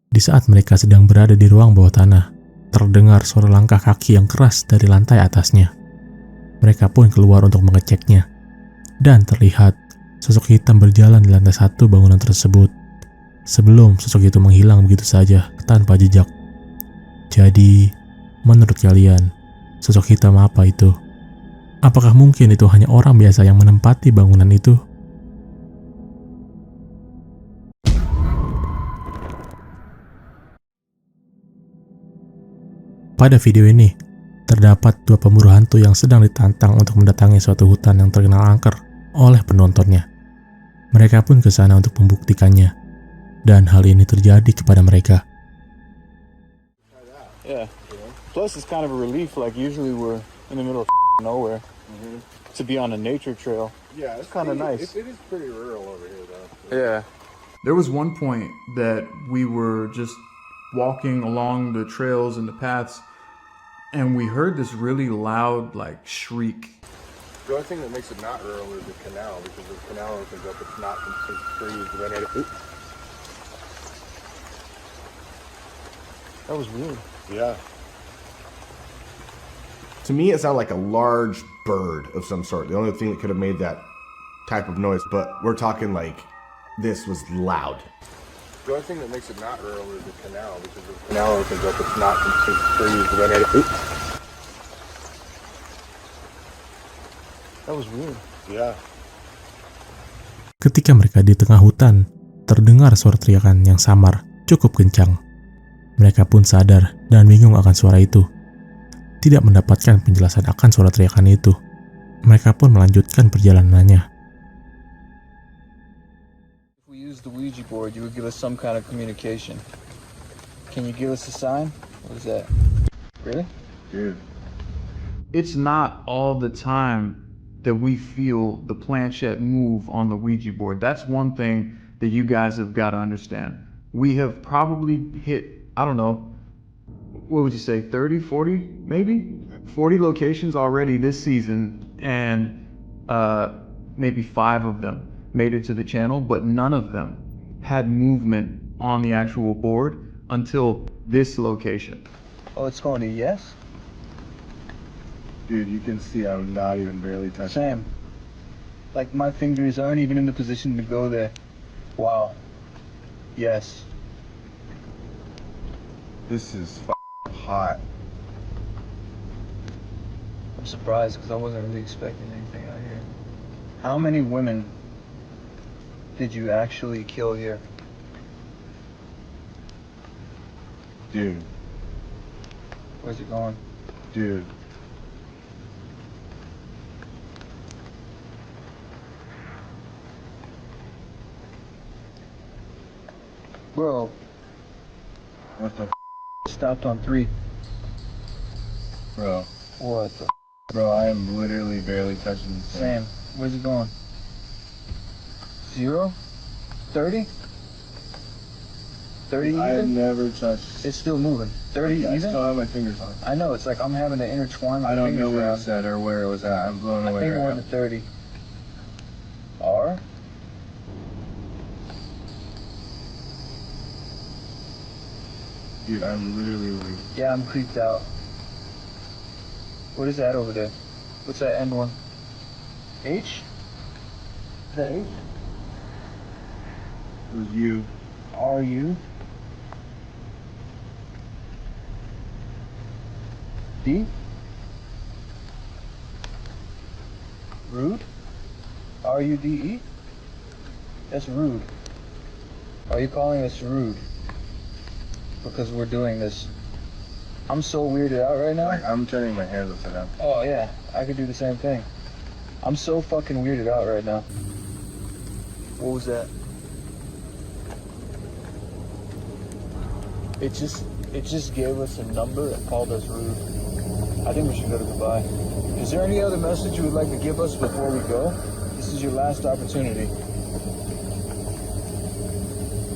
Di saat mereka sedang berada di ruang bawah tanah, terdengar suara langkah kaki yang keras dari lantai atasnya. Mereka pun keluar untuk mengeceknya, dan terlihat sosok hitam berjalan di lantai satu bangunan tersebut, sebelum sosok itu menghilang begitu saja tanpa jejak. Jadi, menurut kalian, sosok hitam apa itu? Apakah mungkin itu hanya orang biasa yang menempati bangunan itu? Pada video ini, terdapat dua pemburu hantu yang sedang ditantang untuk mendatangi suatu hutan yang terkenal angker oleh penontonnya. Mereka pun ke sana untuk membuktikannya, dan hal ini terjadi kepada mereka. Yeah. Plus, it's kind of a relief. Like usually, we're in the middle of nowhere. To be on a nature trail. Yeah, it's kind of nice. It is pretty rural over here, though. Yeah. There was one point that we were just walking along the trails and the paths, and we heard this really loud, like, shriek. The only thing that makes it not rural is the canal, because the canal opens up, it's not complete trees. Then That was weird. yeah. To me, it sounded like a large bird of some sort. The only thing that could have made that type of noise, but we're talking like this was loud. The only thing that makes it not rural is the canal, because the canal opens up, it's not complete trees. Then That was weird. yeah. Ketika mereka di tengah hutan, terdengar suara teriakan yang samar, cukup kencang. Mereka pun sadar dan bingung akan suara itu. Tidak mendapatkan penjelasan akan suara teriakan itu. Mereka pun melanjutkan perjalanannya. If we use the Ouija board, you would give us some kind of communication. Can you give us a sign? What is that? Really? Dude. It's not all the time that we feel the planchette move on the Ouija board. That's one thing that you guys have got to understand. We have probably hit, I don't know, what would you say, 30, 40, maybe? 40 locations already this season, and maybe 5 of them made it to the channel, but none of them had movement on the actual board until this location. Oh, it's going to yes? Dude, you can see I'm not even barely touching. Sam, like my fingers aren't even in the position to go there. Wow. Yes. This is hot. I'm surprised because I wasn't really expecting anything out here. How many women did you actually kill here? Dude. Where's it going? Dude. Bro. What the Stopped on 3. Bro. What the Bro, I am literally barely touching this thing. Sam, where's it going? 0? 30? 30 I have even? never touched. It's still moving. 30 I even? still have my fingers on it. I know, it's like I'm having to intertwine my I don't know fingers what around. it said or where it was at. I'm blown I away think we're right in now. the 30. R? Dude, I'm literally like... Yeah, I'm creeped out. What is that over there? What's that end one? H? Is that H? It was you. R U? D? Rude? R-U-D-E? That's rude. Are you calling us rude? Because we're doing this. I'm so weirded out right now. Like, I'm turning my hands upside down. Oh yeah, I could do the same thing. I'm so fucking weirded out right now. What was that? It just gave us a number and called us rude. I think we should go to goodbye. Is there any other message you would like to give us before we go? This is your last opportunity.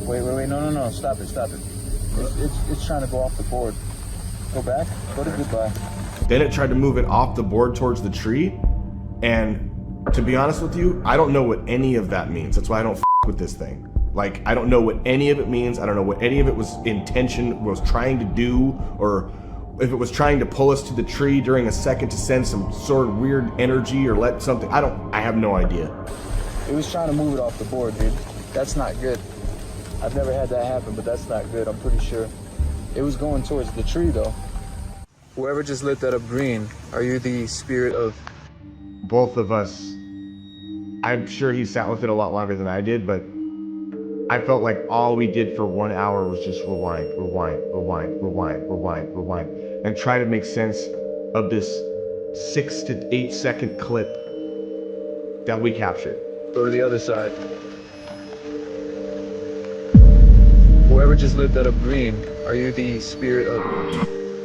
Wait, no, stop it. It's trying to go off the board. Go back, go to goodbye. Then it tried to move it off the board towards the tree, and to be honest with you, I don't know what any of that means. That's why I don't with this thing. Like, I don't know what any of it means. I don't know what any of it was trying to do, or if it was trying to pull us to the tree during a second to send some sort of weird energy or let something. I have no idea. It was trying to move it off the board, dude. That's not good. I've never had that happen, but that's not good, I'm pretty sure. It was going towards the tree, though. Whoever just lit that up green, are you the spirit of both of us, I'm sure he sat with it a lot longer than I did, but I felt like all we did for 1 hour was just rewind, and try to make sense of this 6 to 8 second clip that we captured. Go to the other side. Whoever just lived out of Breen, are you the spirit of...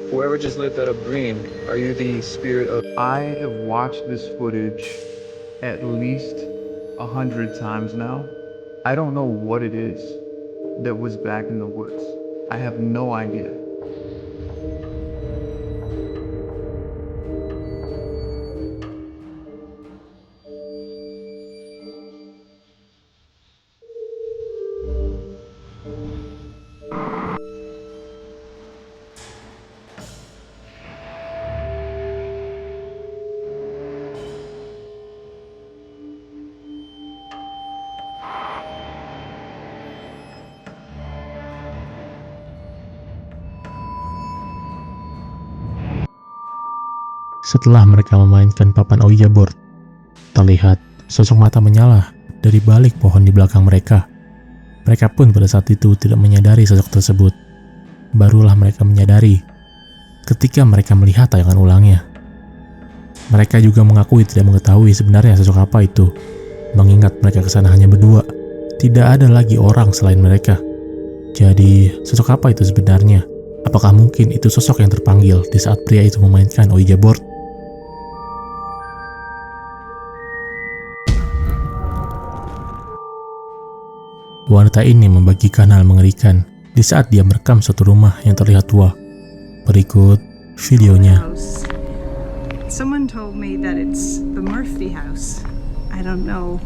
Whoever just lived out of Breen, are you the spirit of... I have watched this footage at least 100 times now. I don't know what it is that was back in the woods. I have no idea. Setelah mereka memainkan papan Ouija board, terlihat sosok mata menyala dari balik pohon di belakang mereka. Mereka pun pada saat itu tidak menyadari sosok tersebut. Barulah mereka menyadari ketika mereka melihat tayangan ulangnya. Mereka juga mengakui tidak mengetahui sebenarnya sosok apa itu, mengingat mereka kesana hanya berdua, tidak ada lagi orang selain mereka. Jadi, sosok apa itu sebenarnya? Apakah mungkin itu sosok yang terpanggil di saat pria itu memainkan Ouija board? Wanita ini membagikan hal mengerikan di saat dia merekam suatu rumah yang terlihat tua. Berikut videonya. Someone told me that it's the Murphy house. I don't know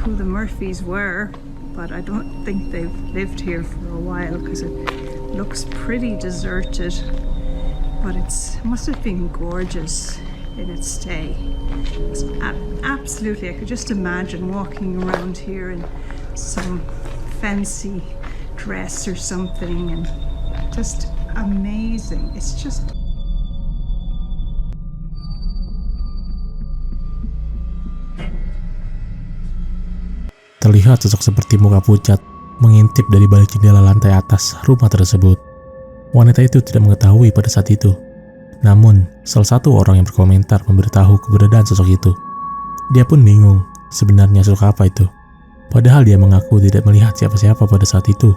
who the Murphys were, but I don't think they've lived here for a while because it looks pretty deserted. But it must have been gorgeous in its stay. It's absolutely, I could just imagine walking around here in some fancy dress or something, and just amazing. It's just terlihat sosok seperti muka pucat mengintip dari balik jendela lantai atas rumah tersebut. Wanita itu tidak mengetahui pada saat itu. Namun, salah satu orang yang berkomentar memberitahu keberadaan sosok itu. Dia pun bingung sebenarnya sosok apa itu. Padahal dia mengaku tidak melihat siapa-siapa pada saat itu.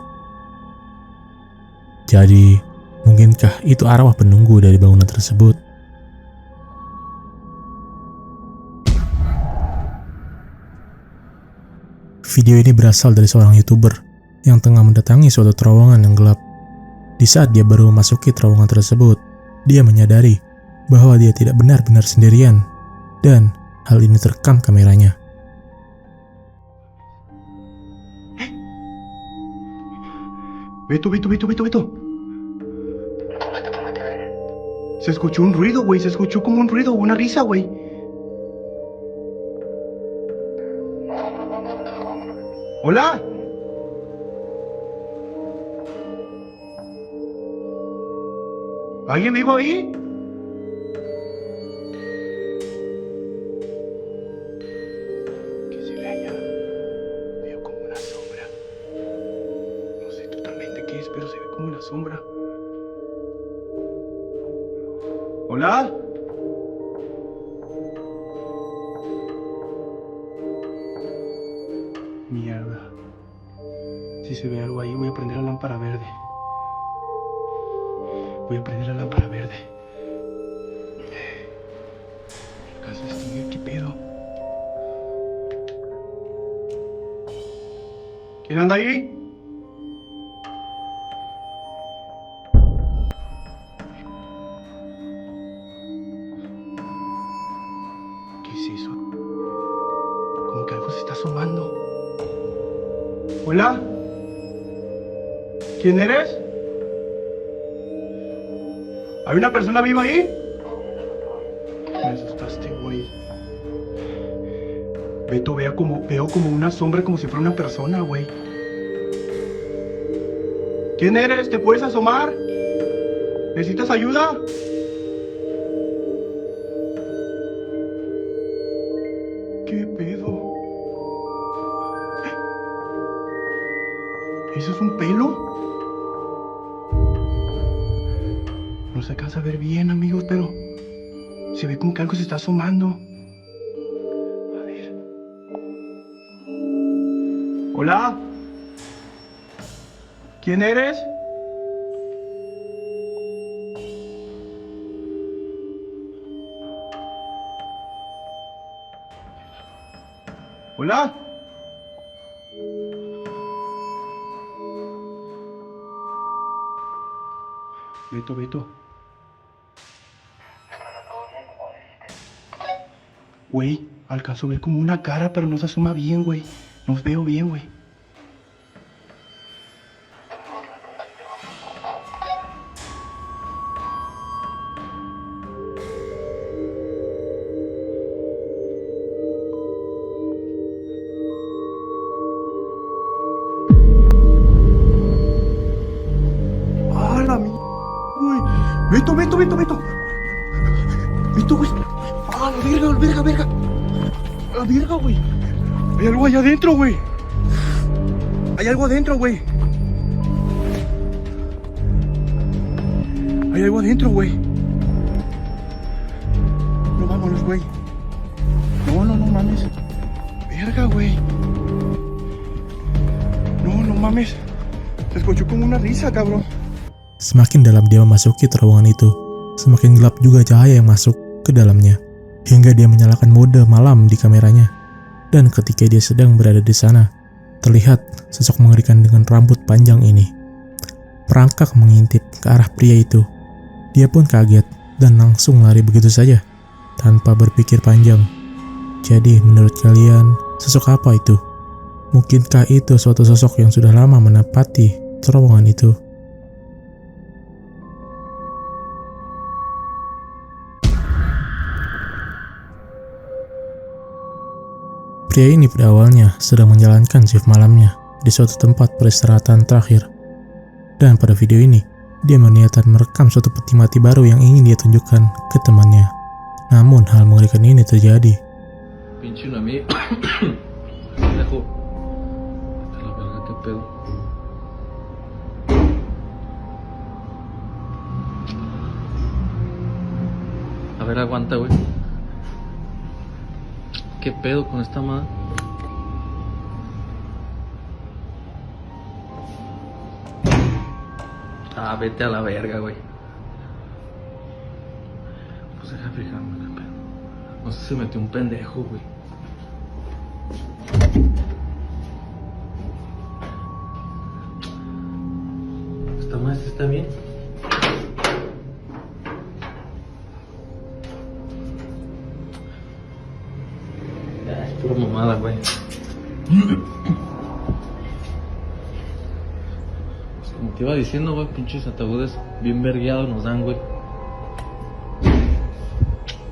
Jadi, mungkinkah itu arwah penunggu dari bangunan tersebut? Video ini berasal dari seorang YouTuber yang tengah mendatangi suatu terowongan yang gelap. Di saat dia baru memasuki terowongan tersebut, dia menyadari bahwa dia tidak benar-benar sendirian, dan hal ini terekam kameranya. Beto. Se escuchó un ruido, güey. Se escuchó como un ruido, una risa, güey. Hola. ¿Alguien vivo ahí? ¿Qué se ve allá? Veo como una sombra. No sé totalmente qué es, pero se ve como una sombra. ¿Hola? Mierda. Si se ve algo ahí, voy a prender la lámpara verde. Voy a prender la lámpara verde. ¿Acaso estoy? ¿Qué pedo? ¿Quién anda ahí? ¿Qué es eso? Como que algo se está asomando. ¿Hola? ¿Quién eres? ¿Hay una persona viva ahí? Me asustaste, güey. Beto, veo como una sombra, como si fuera una persona, güey. ¿Quién eres? ¿Te puedes asomar? ¿Necesitas ayuda? ¿Eso es un pelo? No se alcanza a ver bien, amigos, pero se ve como que algo se está asomando. A ver. ¿Hola? ¿Quién eres? ¿Hola? Beto. Güey, alcanzo a ver como una cara, pero no se asoma bien, güey. No veo bien, güey. ¡Ah, la mierda, güey! ¡Beto! ¡Beto, güey! ¡Ah, la verga! ¡La verga, güey! Hay algo allá adentro, güey. Hay algo adentro, güey. No, vámonos, güey. No mames. Verga, güey. No mames. Se escuchó como una risa, cabrón. Semakin dalam dia memasuki terowongan itu, semakin gelap juga cahaya yang masuk ke dalamnya, hingga dia menyalakan mode malam di kameranya. Dan ketika dia sedang berada di sana, terlihat sosok mengerikan dengan rambut panjang ini. Perangkak mengintip ke arah pria itu. Dia pun kaget dan langsung lari begitu saja, tanpa berpikir panjang. Jadi menurut kalian, sosok apa itu? Mungkinkah itu suatu sosok yang sudah lama menempati terowongan itu? Pria ini pada awalnya sedang menjalankan shift malamnya di suatu tempat peristirahatan terakhir. Dan pada video ini, dia berniatan merekam suatu peti mati baru yang ingin dia tunjukkan ke temannya. Namun hal mengerikan ini terjadi. Pinche un amigo. Dejo. La verga, qué pedo. A ver, aguanta, güey. ¿Qué pedo con esta madre? Ah, vete a la verga, güey. Pues deja fijarme, qué pedo. No sé si metió un pendejo, güey. ¿Esta madre está bien? Es pura mamada, güey. Pues como te iba diciendo, güey, pinches ataúdes bien vergueados nos dan, güey.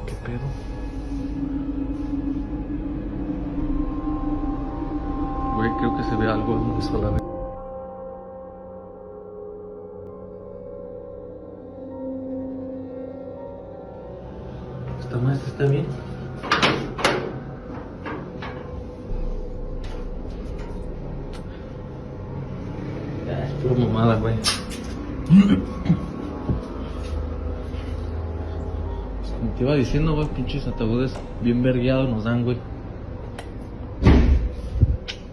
¿Qué pedo? Güey, creo que se ve algo en eso a la vez. ¿Esta madre está bien? Es pura mamada, güey. Pues como te iba diciendo, güey, pinches ataúdes bien vergueados nos dan, güey.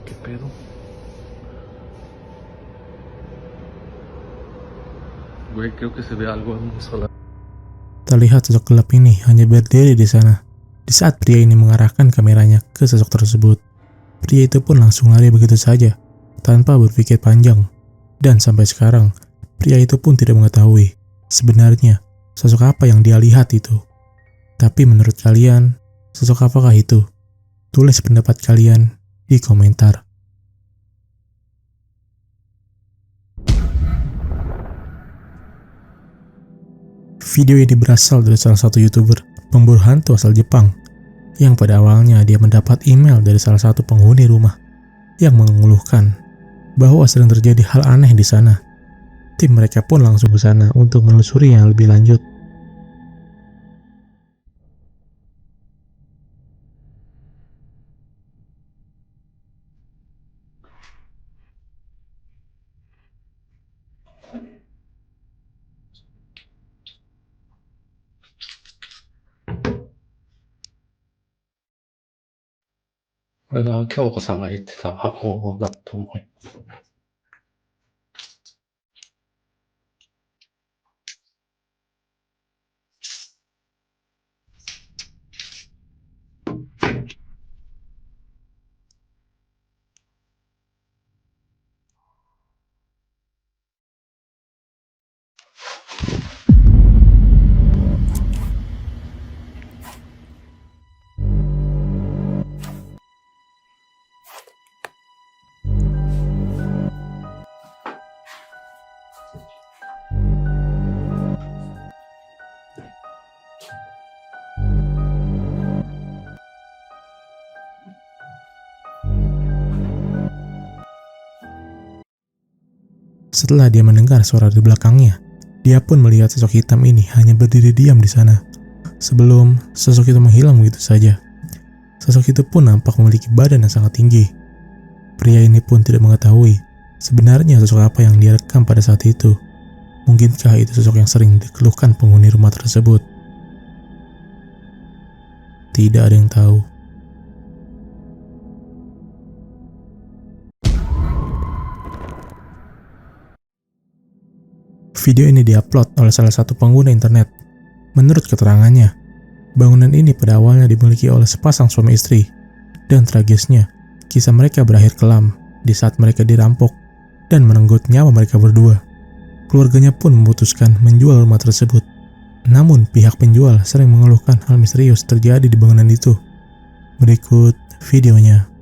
¿Qué pedo? Güey, creo que se ve algo en eso. Terlihat sosok gelap ini hanya berdiri di sana. Di saat pria ini mengarahkan kameranya ke sosok tersebut, pria itu pun langsung lari begitu saja, tanpa berpikir panjang. Dan sampai sekarang, pria itu pun tidak mengetahui sebenarnya sosok apa yang dia lihat itu. Tapi menurut kalian, sosok apakah itu? Tulis pendapat kalian di komentar. Video ini berasal dari salah satu YouTuber pemburu hantu asal Jepang, yang pada awalnya dia mendapat email dari salah satu penghuni rumah yang mengeluhkan bahwa sedang terjadi hal aneh di sana. Tim mereka pun langsung ke sana untuk menelusuri yang lebih lanjut. これが京子さんが言ってた方法だと思います。Setelah dia mendengar suara di belakangnya, dia pun melihat sosok hitam ini hanya berdiri diam di sana. Sebelum sosok itu menghilang begitu saja, sosok itu pun nampak memiliki badan yang sangat tinggi. Pria ini pun tidak mengetahui sebenarnya sosok apa yang dia rekam pada saat itu. Mungkinkah itu sosok yang sering dikeluhkan penghuni rumah tersebut? Tidak ada yang tahu. Video ini diupload oleh salah satu pengguna internet. Menurut keterangannya, bangunan ini pada awalnya dimiliki oleh sepasang suami istri. Dan tragisnya, kisah mereka berakhir kelam di saat mereka dirampok dan merenggut nyawa mereka berdua. Keluarganya pun memutuskan menjual rumah tersebut. Namun pihak penjual sering mengeluhkan hal misterius terjadi di bangunan itu. Berikut videonya.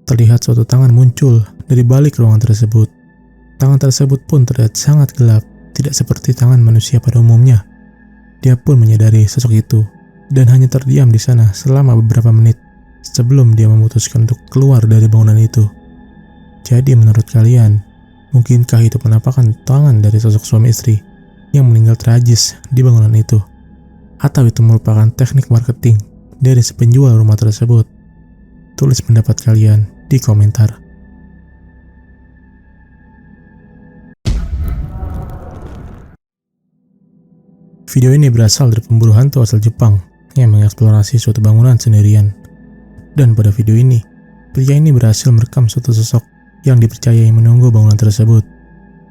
Terlihat suatu tangan muncul dari balik ruangan tersebut. Tangan tersebut pun terlihat sangat gelap, tidak seperti tangan manusia pada umumnya. Dia pun menyadari sosok itu dan hanya terdiam di sana selama beberapa menit sebelum dia memutuskan untuk keluar dari bangunan itu. Jadi menurut kalian, mungkinkah itu penampakan tangan dari sosok suami istri yang meninggal tragis di bangunan itu? Atau itu merupakan teknik marketing dari si penjual rumah tersebut? Tulis pendapat kalian di komentar. Video ini berasal dari pemburu hantu asal Jepang yang mengeksplorasi suatu bangunan sendirian. Dan pada video ini, pria ini berhasil merekam suatu sosok yang dipercayai menunggu bangunan tersebut.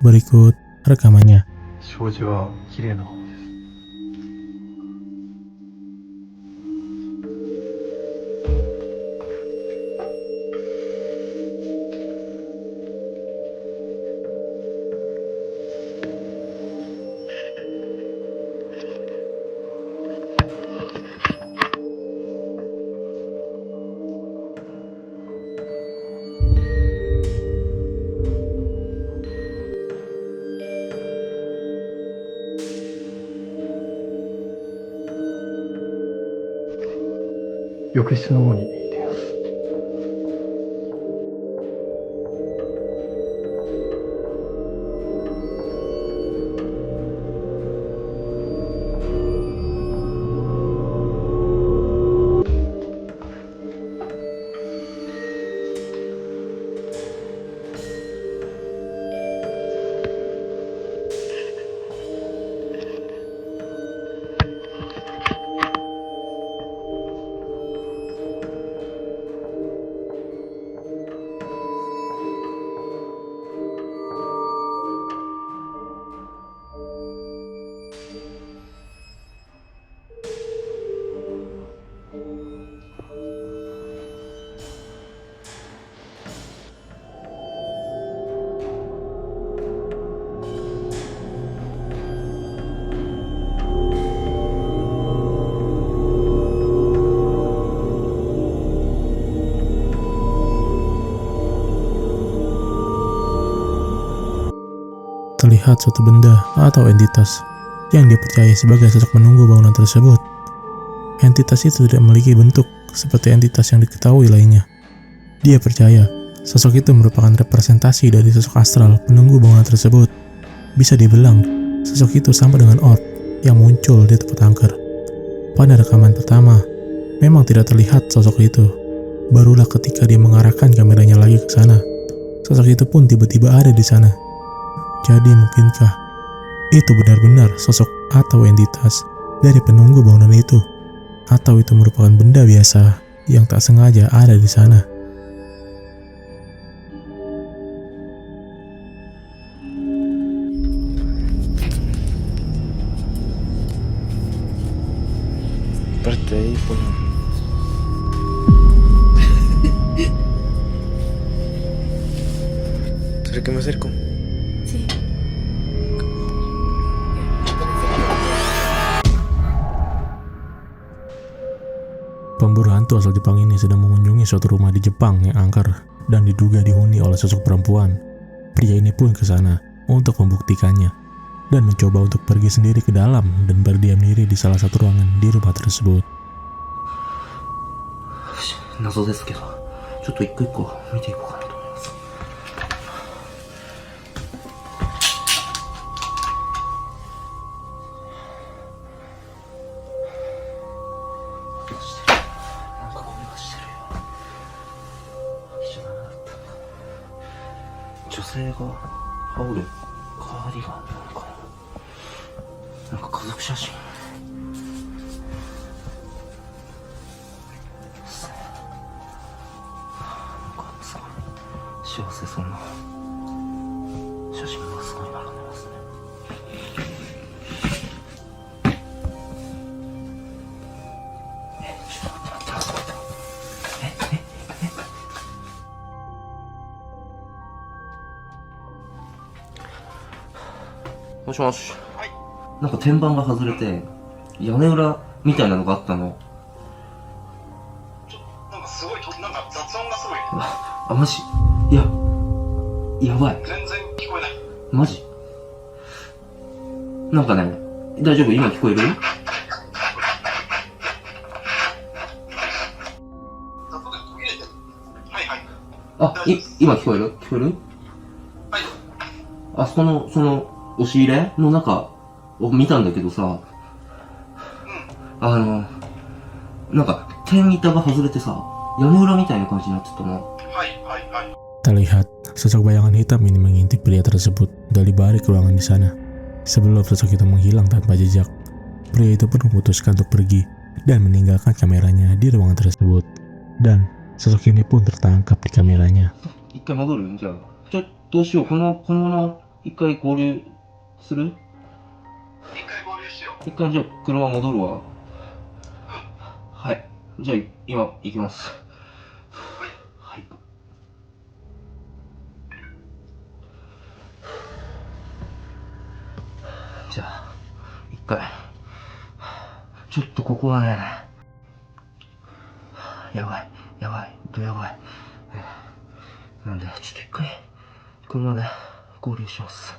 Berikut rekamannya. 障子は綺麗な方です。浴室の方にいてます。terlihat suatu benda atau entitas yang dia percaya sebagai sosok penunggu bangunan tersebut. Entitas itu tidak memiliki bentuk seperti entitas yang diketahui lainnya. Dia percaya sosok itu merupakan representasi dari sosok astral penunggu bangunan tersebut. Bisa dibilang, sosok itu sama dengan orb yang muncul di tempat angker. Pada rekaman pertama, memang tidak terlihat sosok itu. Barulah ketika dia mengarahkan kameranya lagi ke sana, sosok itu pun tiba-tiba ada di sana. Jadi mungkinkah itu benar-benar sosok atau entitas dari penunggu bangunan itu? Atau itu merupakan benda biasa yang tak sengaja ada di sana? Birthday pun. ¿Será que me acerco? Sí. Pemburu hantu asal Jepang ini sedang mengunjungi suatu rumah di Jepang yang angker dan diduga dihuni oleh sosok perempuan. Pria ini pun ke sana untuk membuktikannya dan mencoba untuk pergi sendiri ke dalam dan berdiam diri di salah satu ruangan di rumah tersebut. 謎ですけど、ちょっと一個一個見ていこうかなと思います。なんかゴミがしてるよ。一緒だなかったんだ。女性が羽織るカーディガンなのかな。なんか家族写真。幸せそうな写真がすごい並んでますね。ちょっと待って待って待って。もしもし。なんか天板が外れて屋根裏みたいなのがあったの。なんかすごいなんか雑音がすごい。あ、マジ？いや、やばい。全然聞こえない。マジ？なんかね、大丈夫？今聞こえる？あ、今聞こえる？聞こえる？はい。あそこの、押し入れの中を見たんだけどさ、なんか、天板が外れてさ、屋根裏みたいな感じになってたな。Terlihat sosok bayangan hitam ini mengintip pria tersebut dari balik ruangan di sana. Sebelum sosok itu menghilang tanpa jejak, pria itu pun memutuskan untuk pergi dan meninggalkan kameranya di ruangan tersebut. Dan sosok ini pun tertangkap di kameranya. 一回戻る？じゃあ。どうしよう。このまま一回合流する？一回合流しよう。一回じゃあ車戻るわ。はい。じゃあ今行きます。はい。じゃあ一回。ちょっとここはね、やばい。やばい。やばい。なんで、ちょっと一回、車で合流します。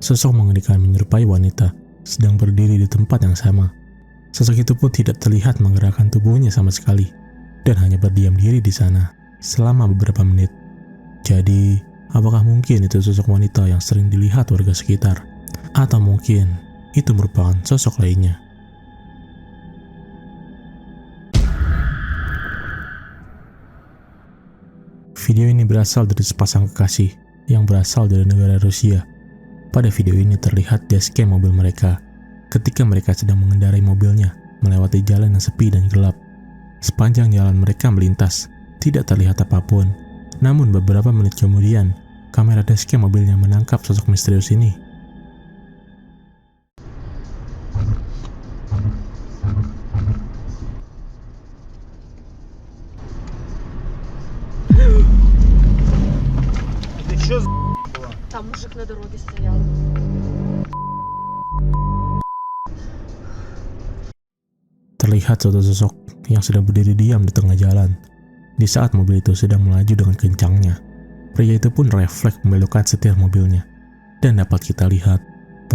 Sosok mengerikan menyerupai wanita sedang berdiri di tempat yang sama. Sosok itu pun tidak terlihat menggerakkan tubuhnya sama sekali dan hanya berdiam diri di sana selama beberapa menit. Jadi, apakah mungkin itu sosok wanita yang sering dilihat warga sekitar? Atau mungkin itu merupakan sosok lainnya? Video ini berasal dari sepasang kekasih yang berasal dari negara Rusia. Pada video ini terlihat dashcam mobil mereka ketika mereka sedang mengendarai mobilnya melewati jalan yang sepi dan gelap. Sepanjang jalan mereka melintas, tidak terlihat apapun. Namun beberapa menit kemudian, kamera dashcam mobilnya menangkap sosok misterius ini. Там мужик на дороге стоял. Terlihat suatu sosok yang sedang berdiri diam di tengah jalan di saat mobil itu sedang melaju dengan kencangnya. Pria itu pun refleks membelokkan setir mobilnya, dan dapat kita lihat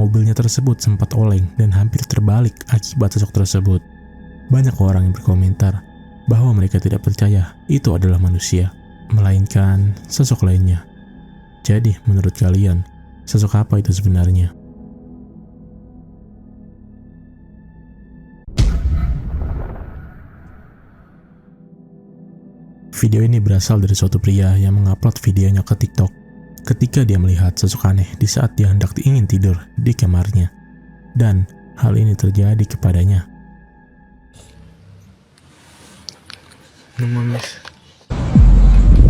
mobilnya tersebut sempat oleng dan hampir terbalik akibat sosok tersebut. Banyak orang yang berkomentar bahwa mereka tidak percaya itu adalah manusia, melainkan sosok lainnya. Jadi, menurut kalian, sosok apa itu sebenarnya? Video ini berasal dari suatu pria yang mengupload videonya ke TikTok ketika dia melihat sosok aneh di saat dia hendak ingin tidur di kamarnya. Dan hal ini terjadi kepadanya. No mames.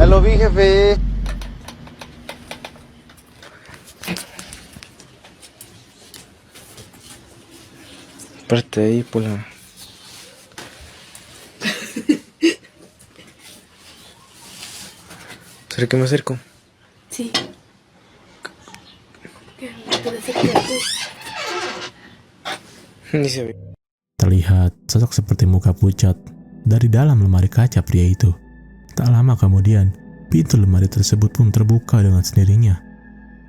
Ya lo vi, jefe. Parte de ahí por la... ¿Será que me acerco? Sí. ¿Puede ser que tú? Ni se ve. Terlihat sosok seperti muka pucat dari dalam lemari kaca pria itu. Tak lama kemudian, pintu lemari tersebut pun terbuka dengan sendirinya.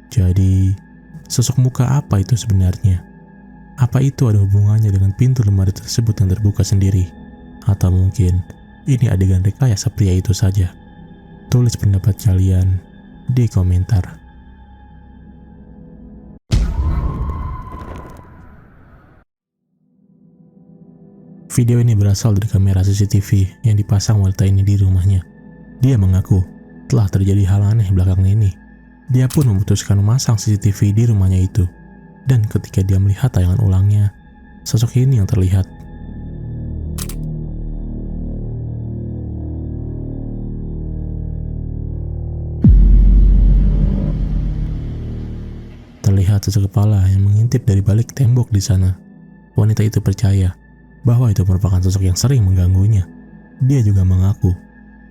Jadi, sosok muka apa itu sebenarnya? Apa itu ada hubungannya dengan pintu lemari tersebut yang terbuka sendiri? Atau mungkin ini adegan rekayasa pria itu saja? Tulis pendapat kalian di komentar. Video ini berasal dari kamera CCTV yang dipasang wanita ini di rumahnya. Dia mengaku telah terjadi hal aneh belakangan ini. Dia pun memutuskan memasang CCTV di rumahnya itu. Dan ketika dia melihat tayangan ulangnya, sosok ini yang terlihat. Terlihat sosok kepala yang mengintip dari balik tembok di sana. Wanita itu percaya bahwa itu merupakan sosok yang sering mengganggunya. Dia juga mengaku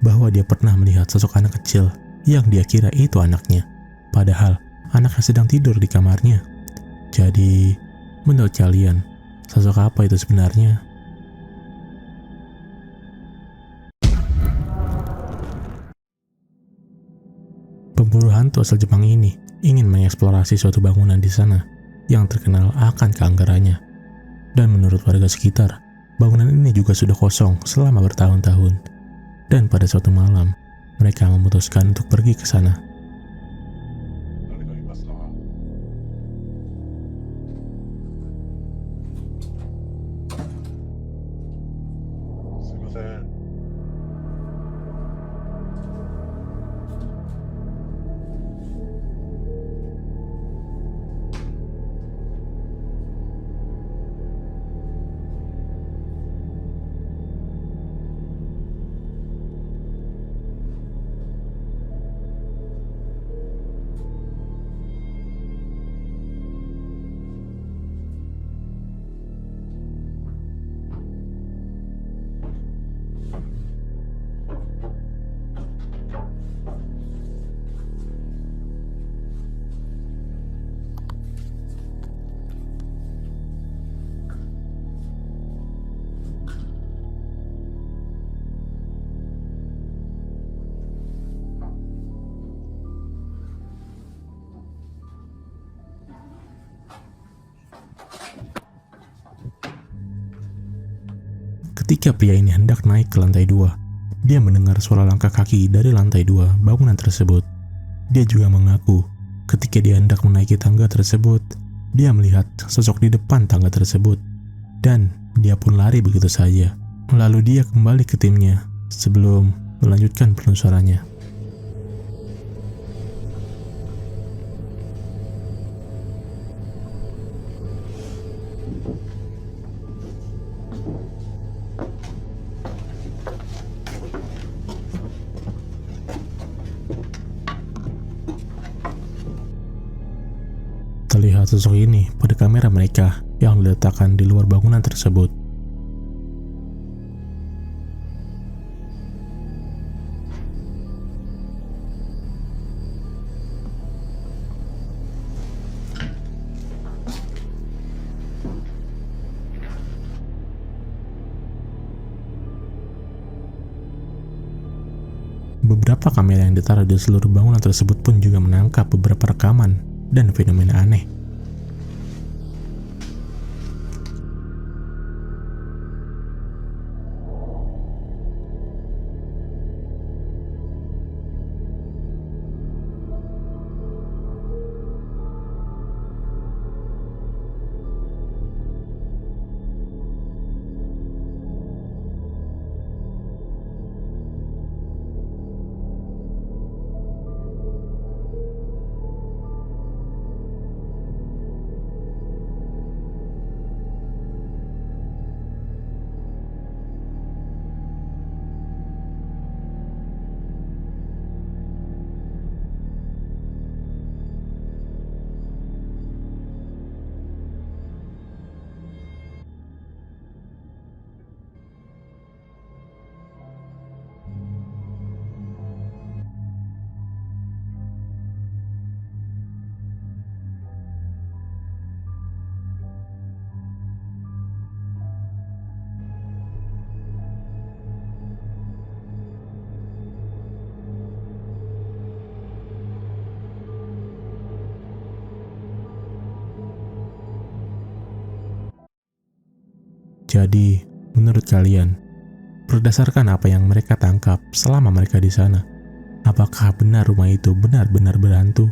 bahwa dia pernah melihat sosok anak kecil yang dia kira itu anaknya. Padahal anaknya sedang tidur di kamarnya. Jadi, menurut kalian, sosok apa itu sebenarnya? Pemburu hantu asal Jepang ini ingin mengeksplorasi suatu bangunan di sana yang terkenal akan keanggarannya. Dan menurut warga sekitar, bangunan ini juga sudah kosong selama bertahun-tahun. Dan pada suatu malam, mereka memutuskan untuk pergi ke sana. Ketika pria ini hendak naik ke lantai 2, dia mendengar suara langkah kaki dari lantai 2 bangunan tersebut. Dia juga mengaku ketika dia hendak menaiki tangga tersebut, dia melihat sosok di depan tangga tersebut. Dan dia pun lari begitu saja. Lalu dia kembali ke timnya sebelum melanjutkan penelusurannya. Terlihat sosok ini pada kamera mereka yang diletakkan di luar bangunan tersebut. Beberapa kamera yang ditaruh di seluruh bangunan tersebut pun juga menangkap beberapa rekaman dan fenomena aneh. Jadi, menurut kalian, berdasarkan apa yang mereka tangkap selama mereka di sana, apakah benar rumah itu benar-benar berhantu?